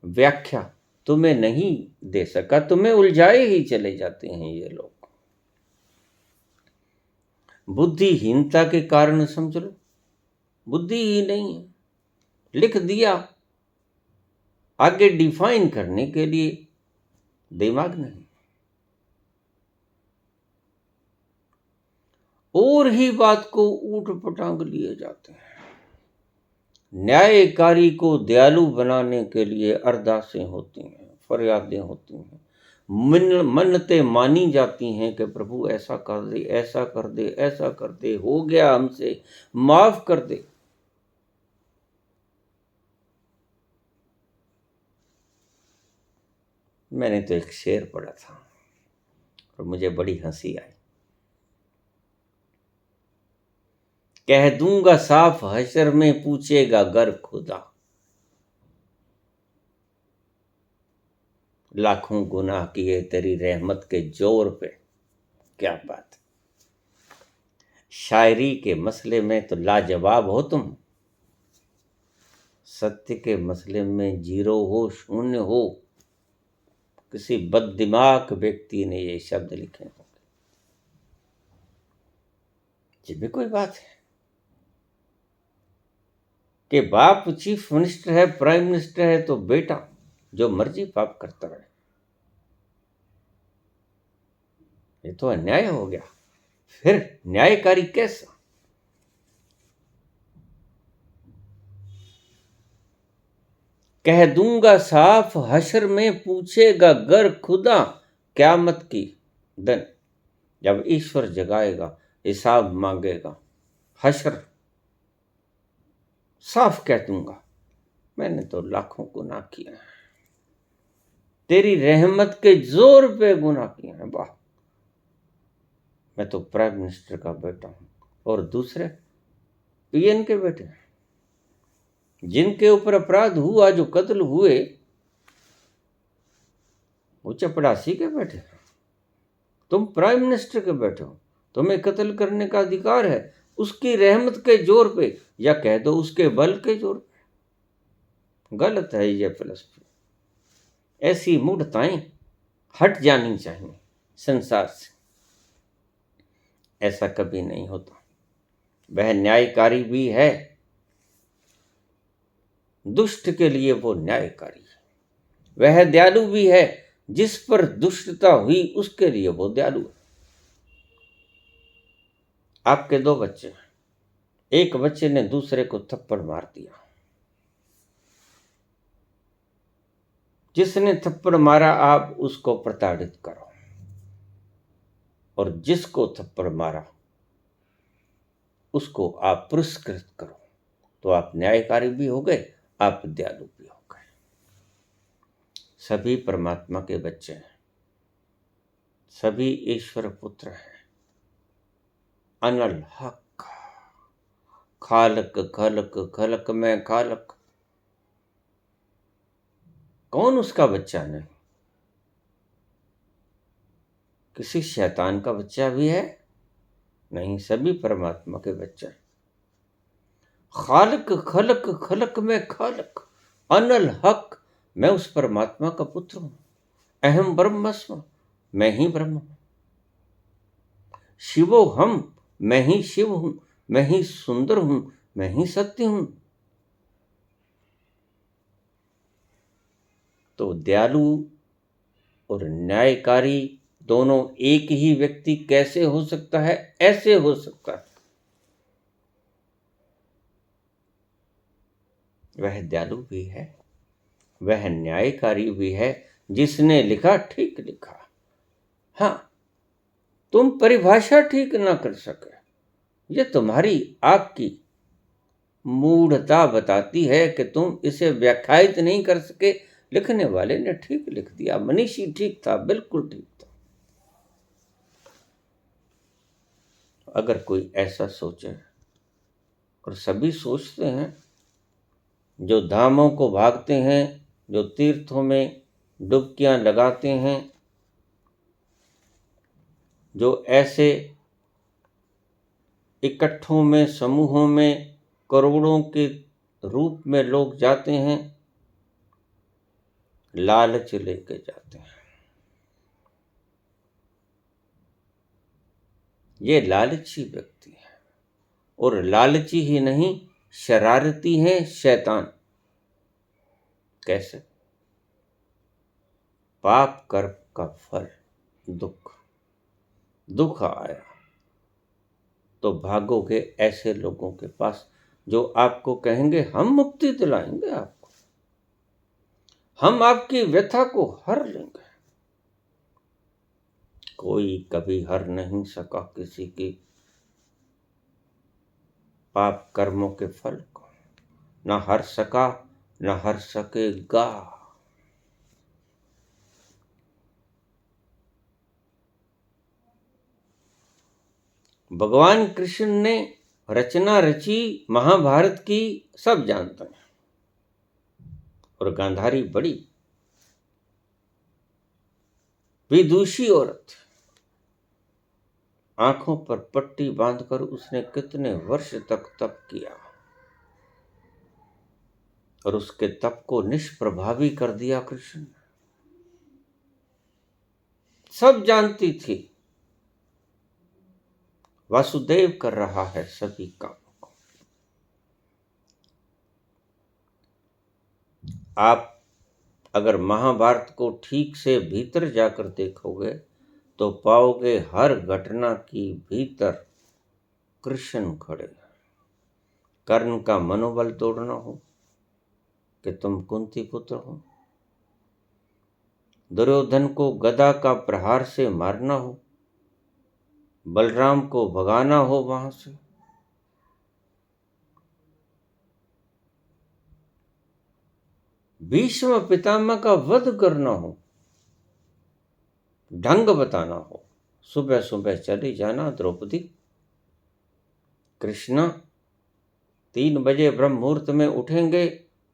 व्याख्या तुम्हें नहीं दे सका, तुम्हें उलझाए ही चले जाते हैं ये लोग। बुद्धिहीनता के कारण समझ लो, बुद्धि ही नहीं है। लिख दिया, आगे डिफाइन करने के लिए दिमाग नहीं। और ही बात को ऊट पटांग लिए जाते हैं। न्यायकारी को दयालु बनाने के लिए अरदासें होती हैं, फरियादें होती हैं, मन्नतें मानी जाती हैं कि प्रभु ऐसा कर दे, ऐसा कर दे, ऐसा कर दे, हो गया हमसे, माफ कर दे। मैंने तो एक शेर पढ़ा था और मुझे बड़ी हंसी आई। कह दूंगा साफ हशर में पूछेगा गर खुदा, लाखों गुनाह किए तेरी रहमत के जोर पे। क्या बात! शायरी के मसले में तो लाजवाब हो तुम, सत्य के मसले में जीरो हो, शून्य हो। किसी बददिमाग व्यक्ति ने ये शब्द लिखे होंगे। ये भी कोई बात है कि बाप चीफ मिनिस्टर है, प्राइम मिनिस्टर है, तो बेटा जो मर्जी पाप करता रहे? ये तो अन्याय हो गया। फिर न्यायकारी कैसा? कह दूंगा साफ हशर में पूछेगा गर खुदा, क़यामत की दिन जब ईश्वर जगाएगा, हिसाब मांगेगा, हशर साफ कह दूंगा मैंने तो लाखों गुनाह किए हैं, तेरी रहमत के जोर पे गुनाह किए हैं। वाह! मैं तो प्राइम मिनिस्टर का बेटा हूं, और दूसरे पीएन के बेटे हैं, जिनके ऊपर अपराध हुआ, जो कत्ल हुए, वो चपड़ासी के बेटे हैं। तुम प्राइम मिनिस्टर के बेटे हो, तुम्हें कत्ल करने का अधिकार है, उसकी रहमत के जोर पे, या कह दो उसके बल के जोर पे। गलत है ये फिलॉसफी। ऐसी मूढ़ताएं हट जानी चाहिए संसार से। ऐसा कभी नहीं होता। वह न्यायकारी भी है, दुष्ट के लिए वो न्यायकारी है। वह दयालु भी है, जिस पर दुष्टता हुई उसके लिए वो दयालु है। आपके दो बच्चे हैं, एक बच्चे ने दूसरे को थप्पड़ मार दिया। जिसने थप्पड़ मारा आप उसको प्रताड़ित करो, और जिसको थप्पड़ मारा उसको आप पुरस्कृत करो, तो आप न्यायकारी भी हो गए, आप दयालु भी हो गए। सभी परमात्मा के बच्चे हैं, सभी ईश्वर पुत्र हैं। अनल हक, खालक खलक, खलक में खालक। कौन उसका बच्चा नहीं? किसी शैतान का बच्चा भी है? नहीं, सभी परमात्मा के बच्चे हैं। खालक खलक, खलक में खालक, अनल हक। मैं उस परमात्मा का पुत्र हूं। अहम ब्रह्मस्म, मैं ही ब्रह्म हूं। शिवो हम, मैं ही शिव हूं। मैं ही सुंदर हूं, मैं ही सत्य हूं। तो दयालु और न्यायकारी दोनों एक ही व्यक्ति कैसे हो सकता है? ऐसे हो सकता है। वह दयालु भी है, वह न्यायकारी भी है। जिसने लिखा ठीक लिखा। हाँ, तुम परिभाषा ठीक ना कर सके, ये तुम्हारी आपकी मूढ़ता बताती है कि तुम इसे व्याख्यायित नहीं कर सके। लिखने वाले ने ठीक लिख दिया, मनीषी ठीक था, बिल्कुल ठीक था। अगर कोई ऐसा सोचे, और सभी सोचते हैं, जो धामों को भागते हैं, जो तीर्थों में डुबकियां लगाते हैं, जो ऐसे इकट्ठों में, समूहों में, करोड़ों के रूप में लोग जाते हैं, लालच लेके जाते हैं। ये लालची व्यक्ति है, और लालची ही नहीं, शरारती है, शैतान। कैसे? पाप कर्म का फल दुख। दुख आया तो भागोगे ऐसे लोगों के पास, जो आपको कहेंगे हम मुक्ति दिलाएंगे आपको, हम आपकी व्यथा को हर लेंगे। कोई कभी हर नहीं सका किसी की पाप कर्मों के फल को, न हर सका, न हर सकेगा। भगवान कृष्ण ने रचना रची महाभारत की, सब जानते हैं। और गांधारी बड़ी विदुषी औरत थी। आंखों पर पट्टी बांधकर उसने कितने वर्ष तक तप किया, और उसके तप को निष्प्रभावी कर दिया कृष्ण ने। सब जानती थी, वासुदेव कर रहा है सभी कामों को। आप अगर महाभारत को ठीक से भीतर जाकर देखोगे, तो पाओगे हर घटना की भीतर कृष्ण खड़े। कर्ण का मनोबल तोड़ना हो कि तुम कुंती पुत्र हो, दुर्योधन को गदा का प्रहार से मारना हो, बलराम को भगाना हो वहां से, भीष्म पितामह का वध करना हो, ढंग बताना हो, सुबह सुबह चली जाना द्रौपदी। कृष्ण 3 बजे ब्रह्म मुहूर्त में उठेंगे,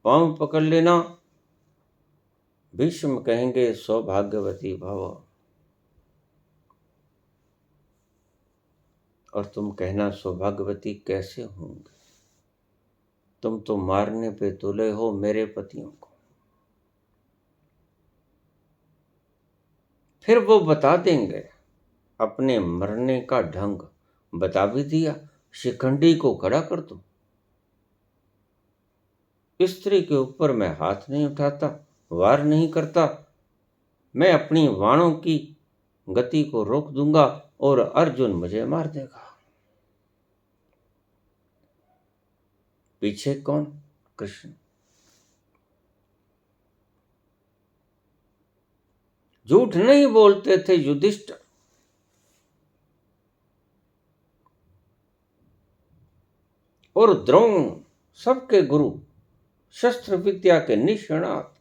पांव पकड़ लेना। भीष्म कहेंगे सौभाग्यवती भव, और तुम कहना सौभाग्यवती कैसे होंगे, तुम तो मारने पे तुले हो मेरे पतियों को। फिर वो बता देंगे अपने मरने का ढंग, बता भी दिया, शिखंडी को खड़ा कर दो। स्त्री के ऊपर मैं हाथ नहीं उठाता, वार नहीं करता, मैं अपनी वाणों की गति को रोक दूंगा और अर्जुन मुझे मार देगा। पीछे कौन? कृष्ण। झूठ नहीं बोलते थे युधिष्ठिर। और द्रोण सबके गुरु, शस्त्र विद्या के निष्णात,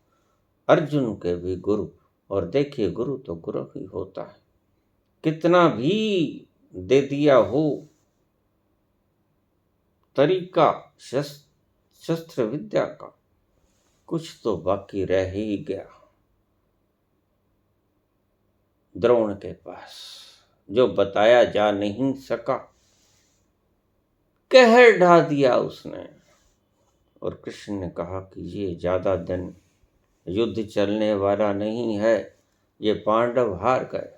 अर्जुन के भी गुरु। और देखिए गुरु तो गुरु ही होता है, कितना भी दे दिया हो तरीका शस्त्र विद्या का, कुछ तो बाकी रह ही गया द्रोण के पास, जो बताया जा नहीं सका। कहर ढा दिया उसने। और कृष्ण ने कहा कि ये ज्यादा दिन युद्ध चलने वाला नहीं है, ये पांडव हार गए।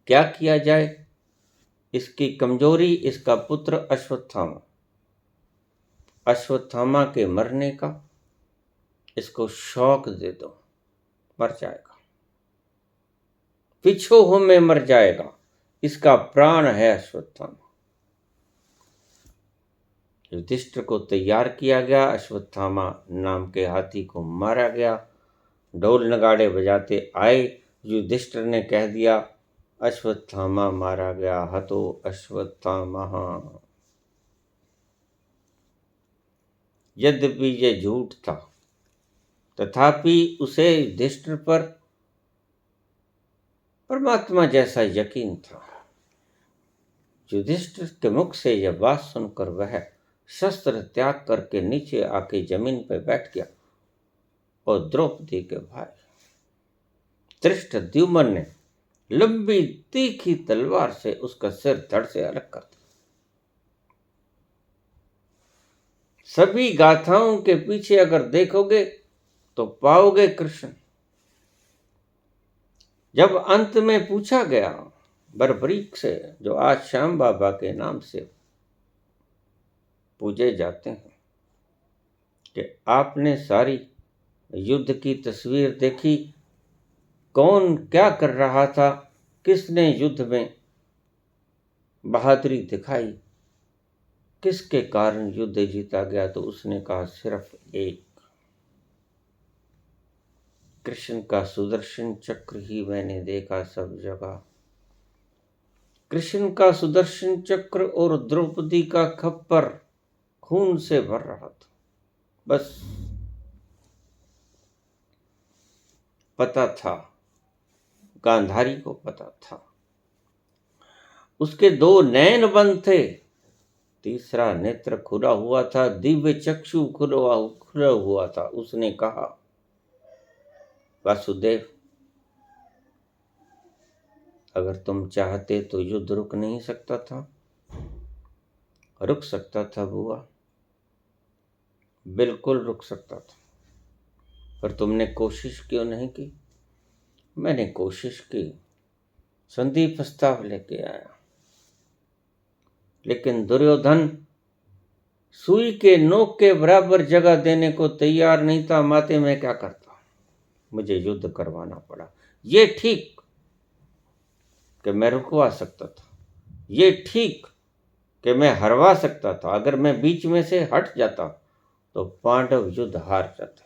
क्या किया जाए? इसकी कमजोरी इसका पुत्र अश्वत्थामा, अश्वत्थामा के मरने का इसको शौक दे दो, मर जाएगा, पिछोह में मर जाएगा, इसका प्राण है अश्वत्थामा। युधिष्ठिर को तैयार किया गया, अश्वत्थामा नाम के हाथी को मारा गया। ढोल नगाड़े बजाते आए, युधिष्ठिर ने कह दिया अश्वत्थामा मारा गया, हतो अश्वत्थामा। यद्यपि ये झूठ था, तथापि उसे युधिष्ठिर पर परमात्मा जैसा यकीन था। युधिष्ठिर के मुख से यह बात सुनकर वह शस्त्र त्याग करके नीचे आके जमीन पर बैठ गया और द्रौपदी के भाई धृष्टद्युम्न ने लंबी तीखी तलवार से उसका सिर धड़ से अलग कर दिया। सभी गाथाओं के पीछे अगर देखोगे तो पाओगे कृष्ण। जब अंत में पूछा गया बर्बरीक से, जो आज श्याम बाबा के नाम से पूजे जाते हैं, कि आपने सारी युद्ध की तस्वीर देखी, कौन क्या कर रहा था, किसने युद्ध में बहादुरी दिखाई, किसके कारण युद्ध जीता गया, तो उसने कहा सिर्फ एक, कृष्ण का सुदर्शन चक्र ही मैंने देखा सब जगह। कृष्ण का सुदर्शन चक्र और द्रौपदी का खप्पर खून से भर रहा था। बस पता था, गांधारी को पता था, उसके 2 नयन बंद थे, तीसरा नेत्र खुला हुआ था, दिव्य चक्षु खुला हुआ था। उसने कहा वासुदेव, अगर तुम चाहते तो युद्ध रुक नहीं सकता था? रुक सकता था बुआ, बिल्कुल रुक सकता था, पर तुमने कोशिश क्यों नहीं की? मैंने कोशिश की, संधि प्रस्ताव लेके आया, लेकिन दुर्योधन सुई के नोक के बराबर जगह देने को तैयार नहीं था। माते मैं क्या करता, मुझे युद्ध करवाना पड़ा। ये ठीक कि मैं रुकवा सकता था, ये ठीक कि मैं हरवा सकता था। अगर मैं बीच में से हट जाता तो पांडव युद्ध हार जाते।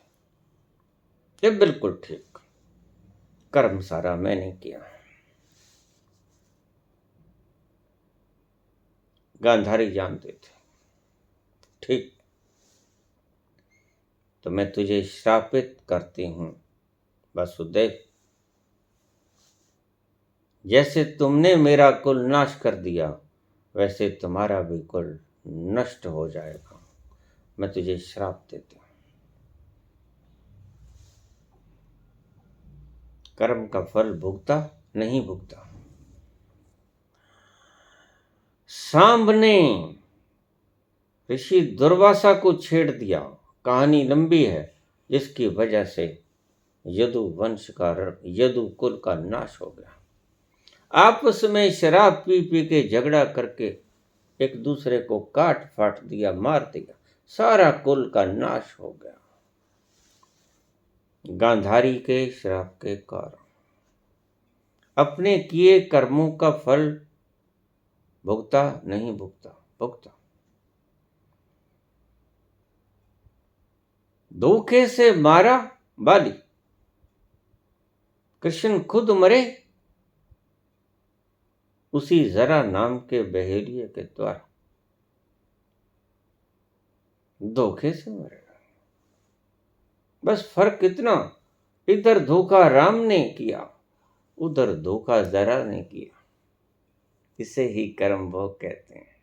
ये बिल्कुल ठीक, कर्म सारा मैंने किया। गांधारी जानते थे। ठीक, तो मैं तुझे श्रापित करती हूं वासुदेव, जैसे तुमने मेरा कुल नाश कर दिया, वैसे तुम्हारा भी कुल नष्ट हो जाएगा। मैं तुझे श्राप देता हूं। कर्म का फल भुगता नहीं भुगता। सांब ने ऋषि दुर्वासा को छेड़ दिया। कहानी लंबी है, जिसकी वजह से यदु कुल का नाश हो गया। आपस में शराब पी पी के झगड़ा करके एक दूसरे को काट फाट दिया, मार दिया। सारा कुल का नाश हो गया, गांधारी के श्राप के कारण। अपने किए कर्मों का फल भुगता नहीं भुगता भुगता। धोखे से मारा बाली, कृष्ण खुद मरे उसी जरा नाम के बहेलिए के द्वारा। धोखे से मरे, बस फर्क इतना, इधर धोखा राम ने किया, उधर धोखा जरा ने किया। इसे ही कर्म भोग कहते हैं।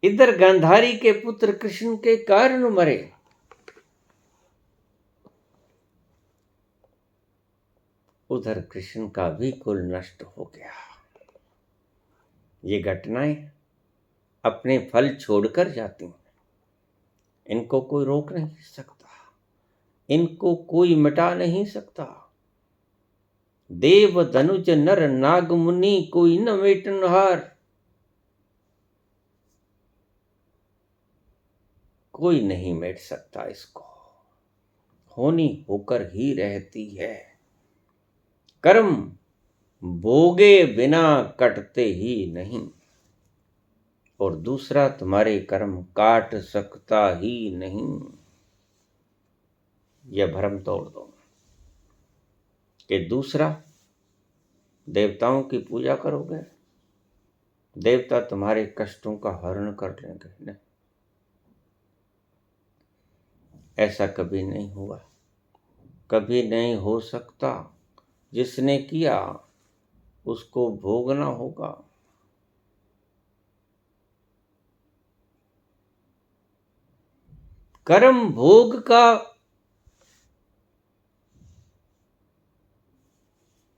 इधर गांधारी के पुत्र कृष्ण के कारण मरे, उधर कृष्ण का भी कुल नष्ट हो गया। ये घटनाएं अपने फल छोड़कर जाती हैं। इनको कोई रोक नहीं सकता, इनको कोई मिटा नहीं सकता। देव धनुज नर नाग मुनि कोई न मेटनहार, कोई नहीं मिट सकता इसको। होनी होकर ही रहती है। कर्म भोगे बिना कटते ही नहीं, और दूसरा तुम्हारे कर्म काट सकता ही नहीं। यह भ्रम तोड़ दो कि दूसरा देवताओं की पूजा करोगे, देवता तुम्हारे कष्टों का हरण कर लेंगे। नहीं, ऐसा कभी नहीं हुआ, कभी नहीं हो सकता। जिसने किया उसको भोगना होगा। कर्म भोग का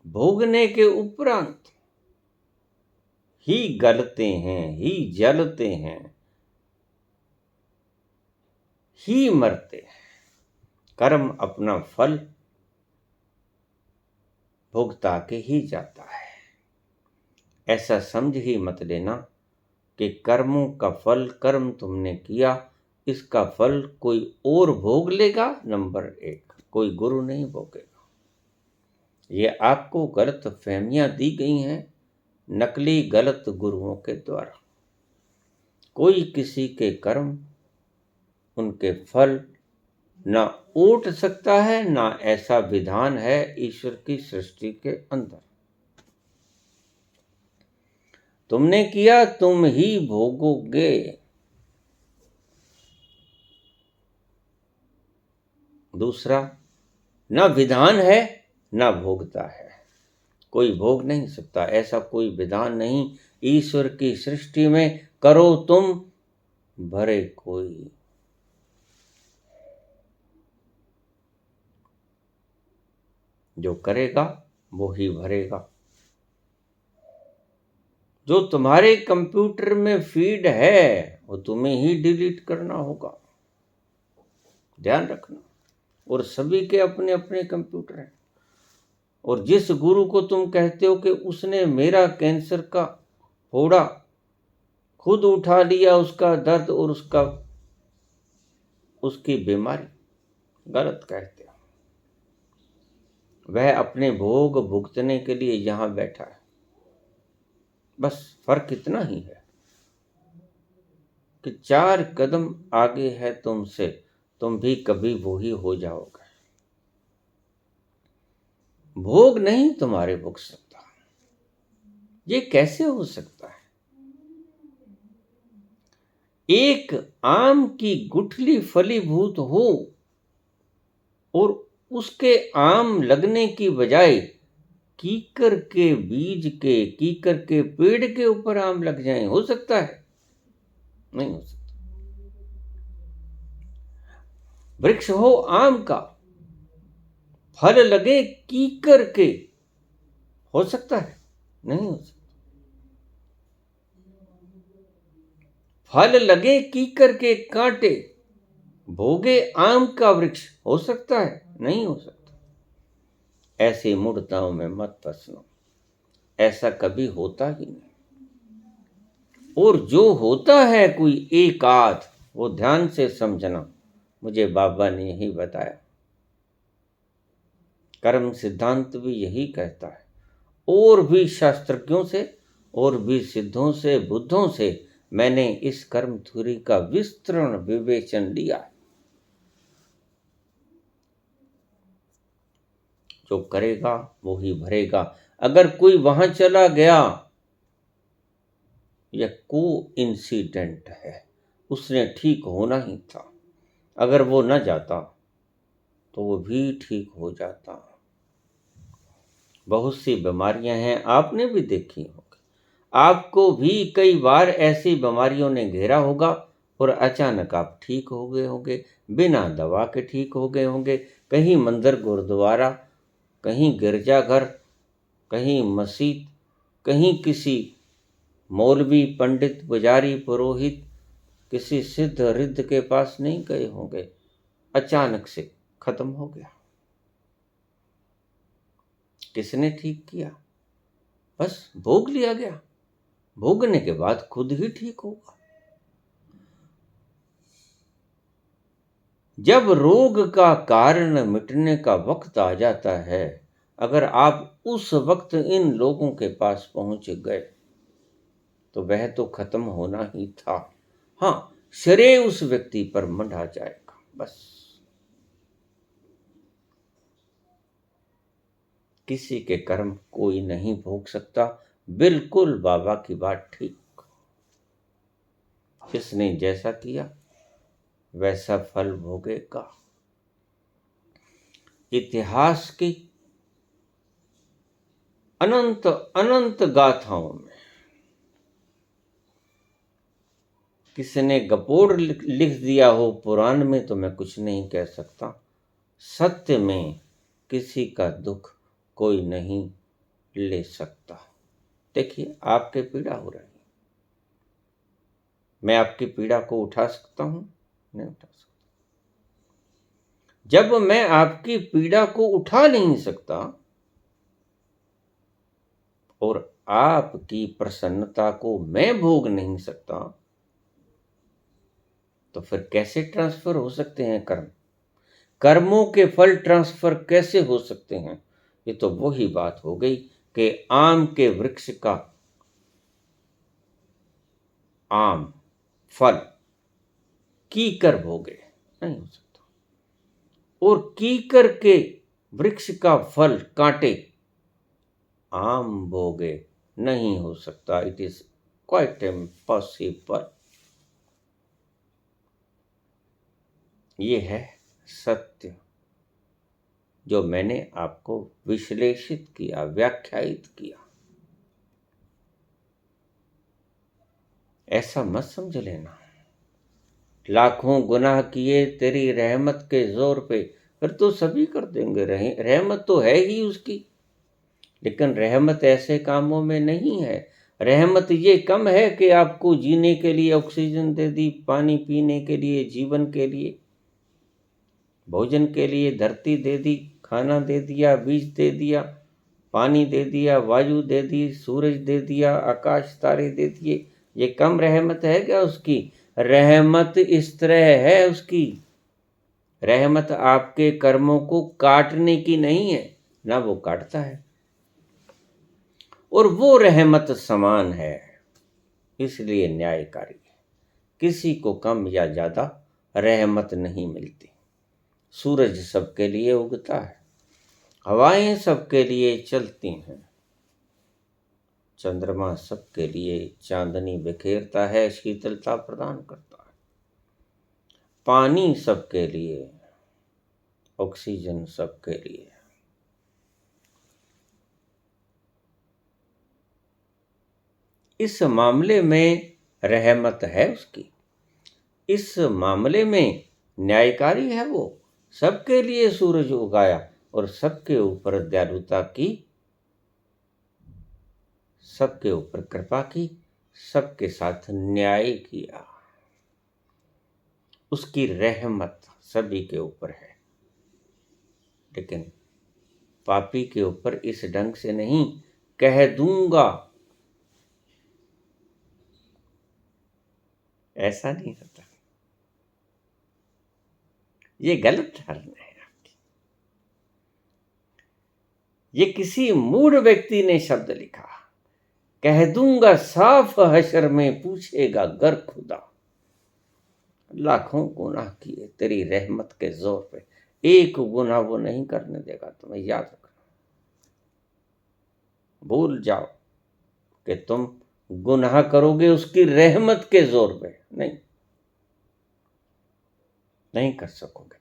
भोगने के उपरांत ही गलते हैं, ही जलते हैं, ही मरते हैं। कर्म अपना फल भुगता के ही जाता है। ऐसा समझ ही मत लेना कि कर्मों का फल, कर्म तुमने किया, इसका फल कोई और भोग लेगा। नंबर 1, कोई गुरु नहीं भोगेगा। ये आपको गलत फहमियां दी गई हैं नकली गलत गुरुओं के द्वारा। कोई किसी के कर्म, उनके फल ना ऊट सकता है, ना ऐसा विधान है ईश्वर की सृष्टि के अंदर। तुमने किया तुम ही भोगोगे। दूसरा, ना विधान है ना भोगता है। कोई भोग नहीं सकता, ऐसा कोई विधान नहीं ईश्वर की सृष्टि में। करो तुम, भरे कोई। जो करेगा वो ही भरेगा। जो तुम्हारे कंप्यूटर में फीड है वो तुम्हें ही डिलीट करना होगा, ध्यान रखना। और सभी के अपने अपने कंप्यूटर हैं। और जिस गुरु को तुम कहते हो कि उसने मेरा कैंसर का फोड़ा खुद उठा लिया, उसका दर्द और उसकी बीमारी, गलत कहते हो। वह अपने भोग भुगतने के लिए यहां बैठा है। बस फर्क इतना ही है कि 4 कदम आगे है तुमसे, तुम भी कभी वो ही हो जाओगे। भोग नहीं तुम्हारे भुग सकता। ये कैसे हो सकता है? एक आम की गुठली फलीभूत हो और उसके आम लगने की बजाय कीकर के बीज के, कीकर के पेड़ के ऊपर आम लग जाएं, हो सकता है? नहीं हो सकता। वृक्ष हो आम का, फल लगे कीकर के, हो सकता है? नहीं हो सकता। फल लगे कीकर के कांटे, भोगे आम का वृक्ष, हो सकता है? नहीं हो सकता। ऐसी मूढ़ताओं में मत फंसना, ऐसा कभी होता ही नहीं। और जो होता है कोई एक आध, वो ध्यान से समझना, मुझे बाबा ने यही बताया। कर्म सिद्धांत भी यही कहता है। और भी शास्त्रज्ञों से और भी सिद्धों से, बुद्धों से मैंने इस कर्म थ्योरी का विस्तृण विवेचन लिया है। जो करेगा वो ही भरेगा। अगर कोई वहां चला गया, यह को इंसिडेंट है, उसने ठीक होना ही था। अगर वो न जाता तो वो भी ठीक हो जाता। बहुत सी बीमारियां हैं, आपने भी देखी होगी। आपको भी कई बार ऐसी बीमारियों ने घेरा होगा और अचानक आप ठीक हो गए होंगे, बिना दवा के ठीक हो गए होंगे। कहीं मंदिर गुरुद्वारा, कहीं गिरजाघर, कहीं मस्जिद, कहीं किसी मौलवी, पंडित, पुजारी, पुरोहित, किसी सिद्ध रिद्ध के पास नहीं गए होंगे, अचानक से खत्म हो गया। किसने ठीक किया? बस भोग लिया गया। भोगने के बाद खुद ही ठीक होगा। जब रोग का कारण मिटने का वक्त आ जाता है, अगर आप उस वक्त इन लोगों के पास पहुंच गए तो वह तो खत्म होना ही था। हाँ, श्रेय उस व्यक्ति पर मंडा जाएगा, बस। किसी के कर्म कोई नहीं भोग सकता। बिल्कुल बाबा की बात ठीक। जिसने जैसा किया वैसा फल भोगेगा। इतिहास की अनंत अनंत गाथाओं में किसी ने गपोड़ लिख दिया हो पुराण में तो मैं कुछ नहीं कह सकता। सत्य में किसी का दुख कोई नहीं ले सकता। देखिए, आपके पीड़ा हो रही है, मैं आपकी पीड़ा को उठा सकता हूं? नहीं उठा सकता। जब मैं आपकी पीड़ा को उठा नहीं सकता और आपकी प्रसन्नता को मैं भोग नहीं सकता, तो फिर कैसे ट्रांसफर हो सकते हैं कर्म? कर्मों के फल ट्रांसफर कैसे हो सकते हैं? ये तो वही बात हो गई कि आम के वृक्ष का आम फल कीकर भोगे, नहीं हो सकता। और कीकर के वृक्ष का फल कांटे आम भोगे, नहीं हो सकता। It is quite impossible. ये है सत्य जो मैंने आपको विश्लेषित किया, व्याख्यायित किया। ऐसा मत समझ लेना। लाखों गुनाह किए तेरी रहमत के जोर पे, फिर तो सभी कर देंगे। रहमत तो है ही उसकी, लेकिन रहमत ऐसे कामों में नहीं है। रहमत ये कम है कि आपको जीने के लिए ऑक्सीजन दे दी, पानी पीने के लिए, जीवन के लिए, भोजन के लिए धरती दे दी, खाना दे दिया, बीज दे दिया, पानी दे दिया, वायु दे दी, सूरज दे दिया, आकाश तारे दे दिए। ये कम रहमत है क्या उसकी? रहमत इस तरह है उसकी। रहमत आपके कर्मों को काटने की नहीं है, ना वो काटता है। और वो रहमत समान है, इसलिए न्यायकारी है। किसी को कम या ज्यादा रहमत नहीं मिलती। सूरज सबके लिए उगता है, हवाएं सबके लिए चलती हैं, चंद्रमा सबके लिए चांदनी बिखेरता है, शीतलता प्रदान करता है। पानी सबके लिए, ऑक्सीजन सबके लिए। इस मामले में रहमत है उसकी, इस मामले में न्यायकारी है वो। सबके लिए सूरज उगाया और सबके ऊपर दयालुता की, सबके ऊपर कृपा की, सबके साथ न्याय किया। उसकी रहमत सभी के ऊपर है, लेकिन पापी के ऊपर इस ढंग से नहीं, कह दूंगा, ऐसा नहीं होता। ये गलत धारणा है आपकी। ये किसी मूढ़ व्यक्ति ने शब्द लिखा, कह दूंगा साफ हशर में पूछेगा गर खुदा। लाखों गुनाह किए तेरी रहमत के जोर पे, एक गुनाह वो नहीं करने देगा तुम्हें, याद रखना। भूल जाओ कि तुम गुनाह करोगे उसकी रहमत के जोर पे, नहीं कर सकोगे।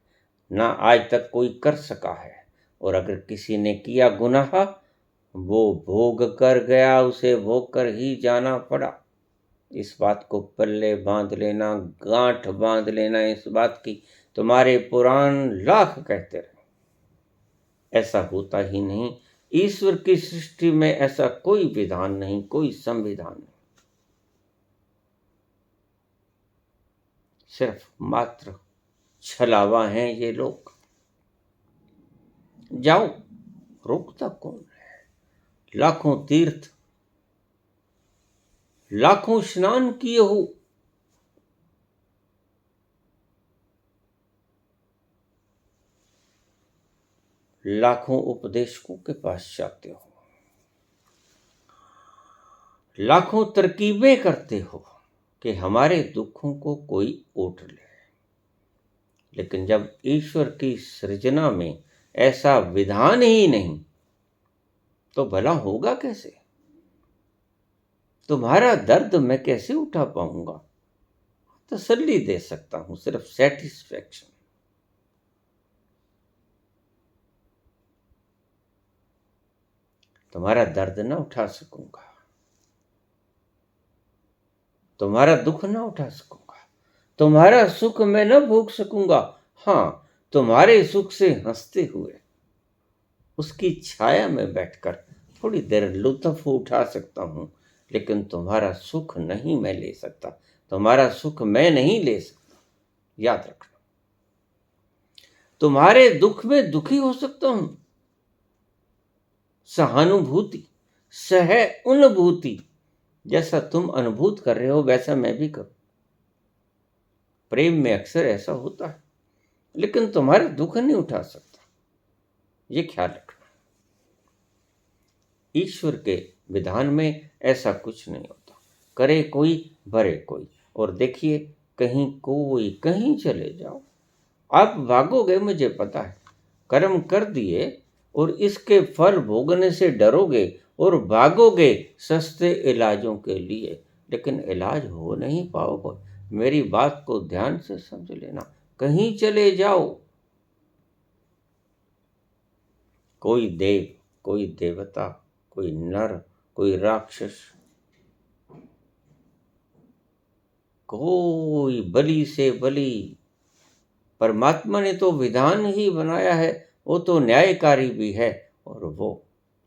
ना आज तक कोई कर सका है, और अगर किसी ने किया गुनाह, वो भोग कर गया, उसे भोग कर ही जाना पड़ा। इस बात को पल्ले बांध लेना, गांठ बांध लेना इस बात की। तुम्हारे पुराण लाख कहते रहे, ऐसा होता ही नहीं। ईश्वर की सृष्टि में ऐसा कोई विधान नहीं, कोई संविधान नहीं। सिर्फ मात्र छलावा हैं ये लोग। जाओ, रोकता कौन है? लाखों तीर्थ, लाखों स्नान किए हो, लाखों उपदेशकों के पास जाते हो, लाखों तरकीबें करते हो कि हमारे दुखों को कोई ओट ले, लेकिन जब ईश्वर की सृजना में ऐसा विधान ही नहीं, तो भला होगा कैसे? तुम्हारा दर्द मैं कैसे उठा पाऊंगा? तसल्ली दे सकता हूं, सिर्फ सेटिस्फैक्शन। तुम्हारा दर्द ना उठा सकूंगा, तुम्हारा दुख ना उठा सकूंगा, तुम्हारा सुख मैं ना भोग सकूंगा। हाँ, तुम्हारे सुख से हंसते हुए उसकी छाया में बैठकर थोड़ी देर लुत्फ उठा सकता हूं, लेकिन तुम्हारा सुख नहीं मैं ले सकता, तुम्हारा सुख मैं नहीं ले सकता, याद रखना। तुम्हारे दुख में दुखी हो सकता हूं, सहानुभूति, सह अनुभूति, जैसा तुम अनुभूत कर रहे हो वैसा मैं भी करूं। प्रेम में अक्सर ऐसा होता है, लेकिन तुम्हारे दुख नहीं उठा सकता, ये ख्याल रखना। ईश्वर के विधान में ऐसा कुछ नहीं होता, करे कोई भरे कोई। और देखिए, कहीं कोई, कहीं चले जाओ, आप भागोगे मुझे पता है। कर्म कर दिए और इसके फल भोगने से डरोगे और भागोगे सस्ते इलाजों के लिए, लेकिन इलाज हो नहीं पाओगे। मेरी बात को ध्यान से समझ लेना। कहीं चले जाओ, कोई देव, कोई देवता, कोई नर, कोई राक्षस, कोई बलि से बलि, परमात्मा ने तो विधान ही बनाया है, वो तो न्यायकारी भी है और वो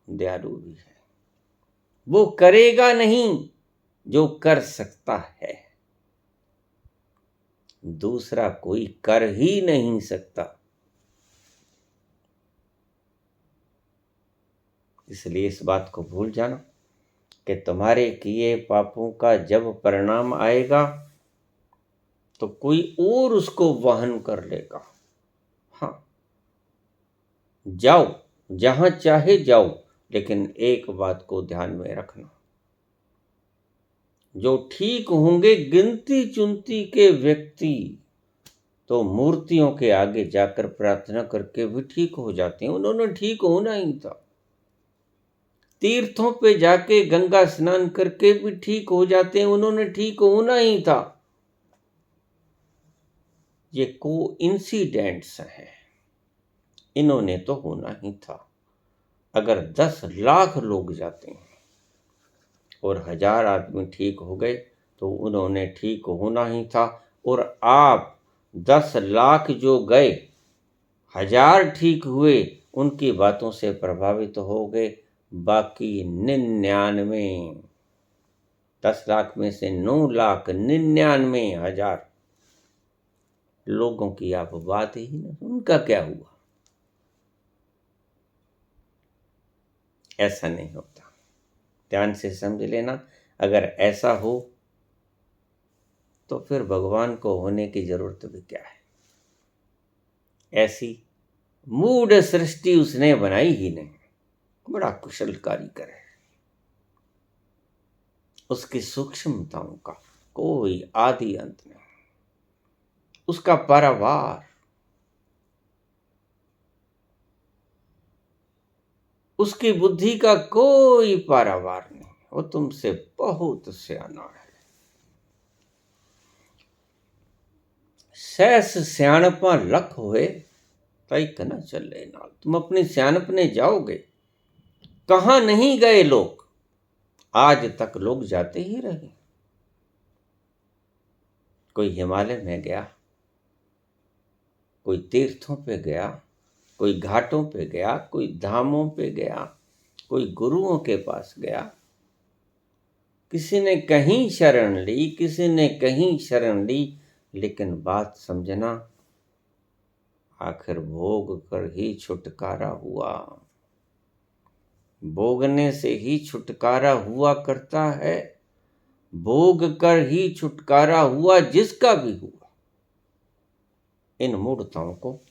दयालु भी है। वो करेगा नहीं जो कर सकता है, दूसरा कोई कर ही नहीं सकता। इसलिए इस बात को भूल जाना कि तुम्हारे किए पापों का जब परिणाम आएगा तो कोई और उसको वहन कर लेगा। हाँ, जाओ, जहां चाहे जाओ, लेकिन एक बात को ध्यान में रखना, जो ठीक होंगे गिनती चुनती के व्यक्ति तो मूर्तियों के आगे जाकर प्रार्थना करके भी ठीक हो जाते हैं। उन्होंने ठीक होना ही था। तीर्थों पे जाके गंगा स्नान करके भी ठीक हो जाते हैं, उन्होंने ठीक होना ही था। ये कोइंसिडेंट्स हैं, इन्होंने तो होना ही था। अगर 10 लाख लोग जाते हैं और 1000 आदमी ठीक हो गए तो उन्होंने ठीक होना ही था। और आप 10 लाख जो गए, 1000 ठीक हुए, उनकी बातों से प्रभावित हो गए, बाकी 99, 10 लाख में से 9,99,000 लोगों की आप बात ही ना, उनका क्या हुआ? ऐसा नहीं होता। ध्यान से समझ लेना, अगर ऐसा हो तो फिर भगवान को होने की जरूरत भी क्या है। ऐसी मूढ़ सृष्टि उसने बनाई ही नहीं। बड़ा कुशल कारीगर है। उसकी सूक्ष्मताओं का कोई आदि अंत नहीं। उसका पारावार, उसकी बुद्धि का कोई पारावार नहीं। वो तुमसे बहुत सियाना है। सैस सियाणपा लख होए तई न चले नाल। तुम अपनी सियाणपने जाओगे, कहां नहीं गए लोग, आज तक लोग जाते ही रहे। कोई हिमालय में गया, कोई तीर्थों पे गया, कोई घाटों पे गया, कोई धामों पे गया, कोई गुरुओं के पास गया, किसी ने कहीं शरण ली, किसी ने कहीं शरण ली, लेकिन बात समझना, आखिर भोग कर ही छुटकारा हुआ। भोगने से ही छुटकारा हुआ करता है। भोग कर ही छुटकारा हुआ जिसका भी हुआ। इन मूढ़ताओं को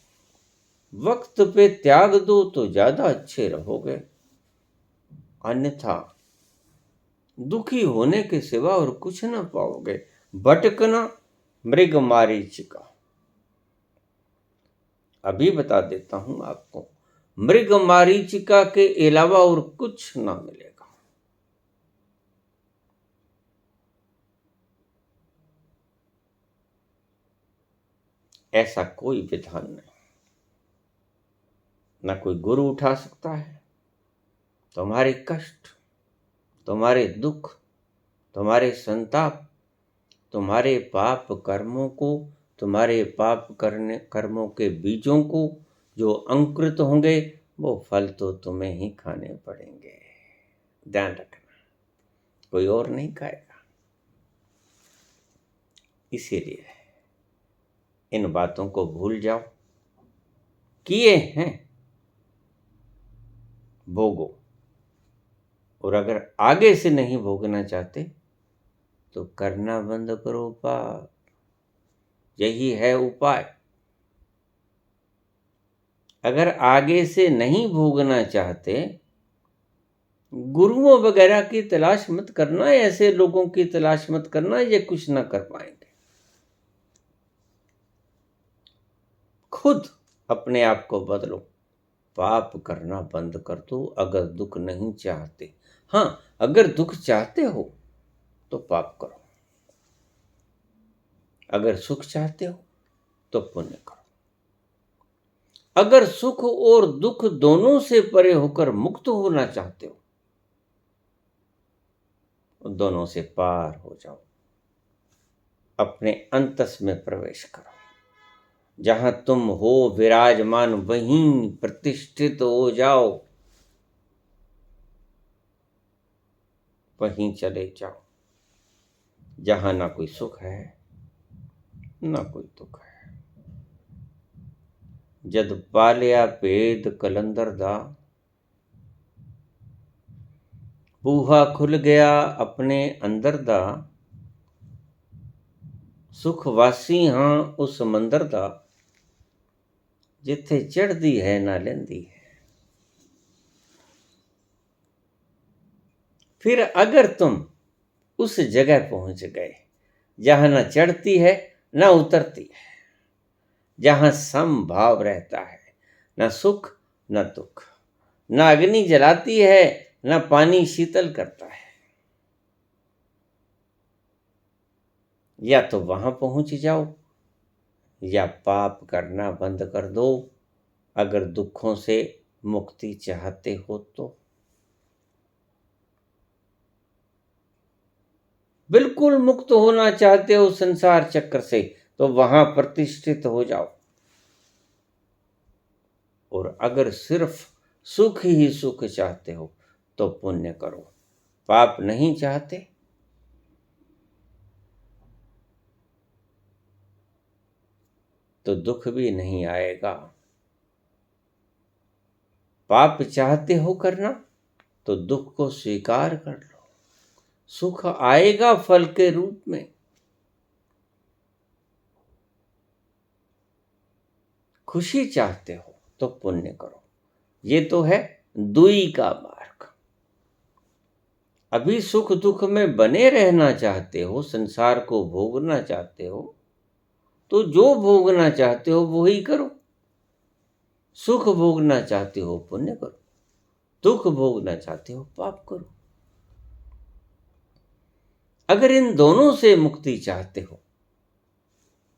वक्त पे त्याग दो तो ज्यादा अच्छे रहोगे, अन्यथा दुखी होने के सिवा और कुछ ना पाओगे। भटकना मृग मारीचिका। अभी बता देता हूं आपको, मृग मारीचिका के अलावा और कुछ ना मिलेगा। ऐसा कोई विधान नहीं। ना कोई गुरु उठा सकता है तुम्हारे कष्ट, तुम्हारे दुख, तुम्हारे संताप, तुम्हारे पाप कर्मों को, तुम्हारे पाप कर्मों के बीजों को जो अंकुरित होंगे, वो फल तो तुम्हें ही खाने पड़ेंगे। ध्यान रखना, कोई और नहीं खाएगा। इसीलिए इन बातों को भूल जाओ। किए हैं भोगो, और अगर आगे से नहीं भोगना चाहते तो करना बंद करो पाप। यही है उपाय। अगर आगे से नहीं भोगना चाहते, गुरुओं वगैरह की तलाश मत करना, ऐसे लोगों की तलाश मत करना, ये कुछ ना कर पाएंगे। खुद अपने आप को बदलो, पाप करना बंद कर दो। अगर दुख नहीं चाहते, हाँ, अगर दुख चाहते हो तो पाप करो। अगर सुख चाहते हो तो पुण्य करो। अगर सुख और दुख दोनों से परे होकर मुक्त होना चाहते हो, दोनों से पार हो जाओ। अपने अंतस में प्रवेश करो। जहां तुम हो विराजमान, वहीं प्रतिष्ठित हो जाओ। वहीं चले जाओ जहां ना कोई सुख है ना कोई दुख है। जद पालिया भेद कलंदर दा, बूहा खुल गया अपने अंदर दा। सुख वासी हां उस मंदर दा, जिथे चढ़दी है ना लेंदी है। फिर अगर तुम उस जगह पहुंच गए जहां ना चढ़ती है ना उतरती है, जहां समभाव रहता है, ना सुख ना दुख, ना अग्नि जलाती है ना पानी शीतल करता है, या तो वहां पहुंच जाओ या पाप करना बंद कर दो अगर दुखों से मुक्ति चाहते हो तो। बिल्कुल मुक्त होना चाहते हो संसार चक्र से तो वहां प्रतिष्ठित हो जाओ। और अगर सिर्फ सुख ही सुख चाहते हो तो पुण्य करो। पाप नहीं चाहते तो दुख भी नहीं आएगा। पाप चाहते हो करना तो दुख को स्वीकार कर लो, सुख आएगा फल के रूप में। खुशी चाहते हो तो पुण्य करो। ये तो है दुई का मार्ग। अभी सुख दुख में बने रहना चाहते हो, संसार को भोगना चाहते हो तो जो भोगना चाहते हो वो ही करो। सुख भोगना चाहते हो पुण्य करो, दुख भोगना चाहते हो पाप करो। अगर इन दोनों से मुक्ति चाहते हो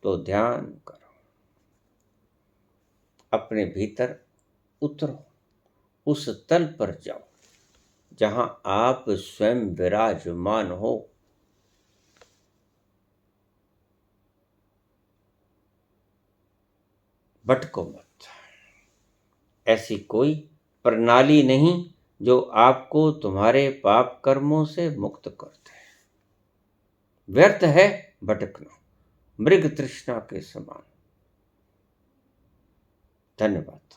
तो ध्यान करो, अपने भीतर उतरो, उस तल पर जाओ जहां आप स्वयं विराजमान हो। भटको मत। ऐसी कोई प्रणाली नहीं जो आपको तुम्हारे पाप कर्मों से मुक्त कर दे। व्यर्थ है भटकना, मृग तृष्णा के समान। धन्यवाद।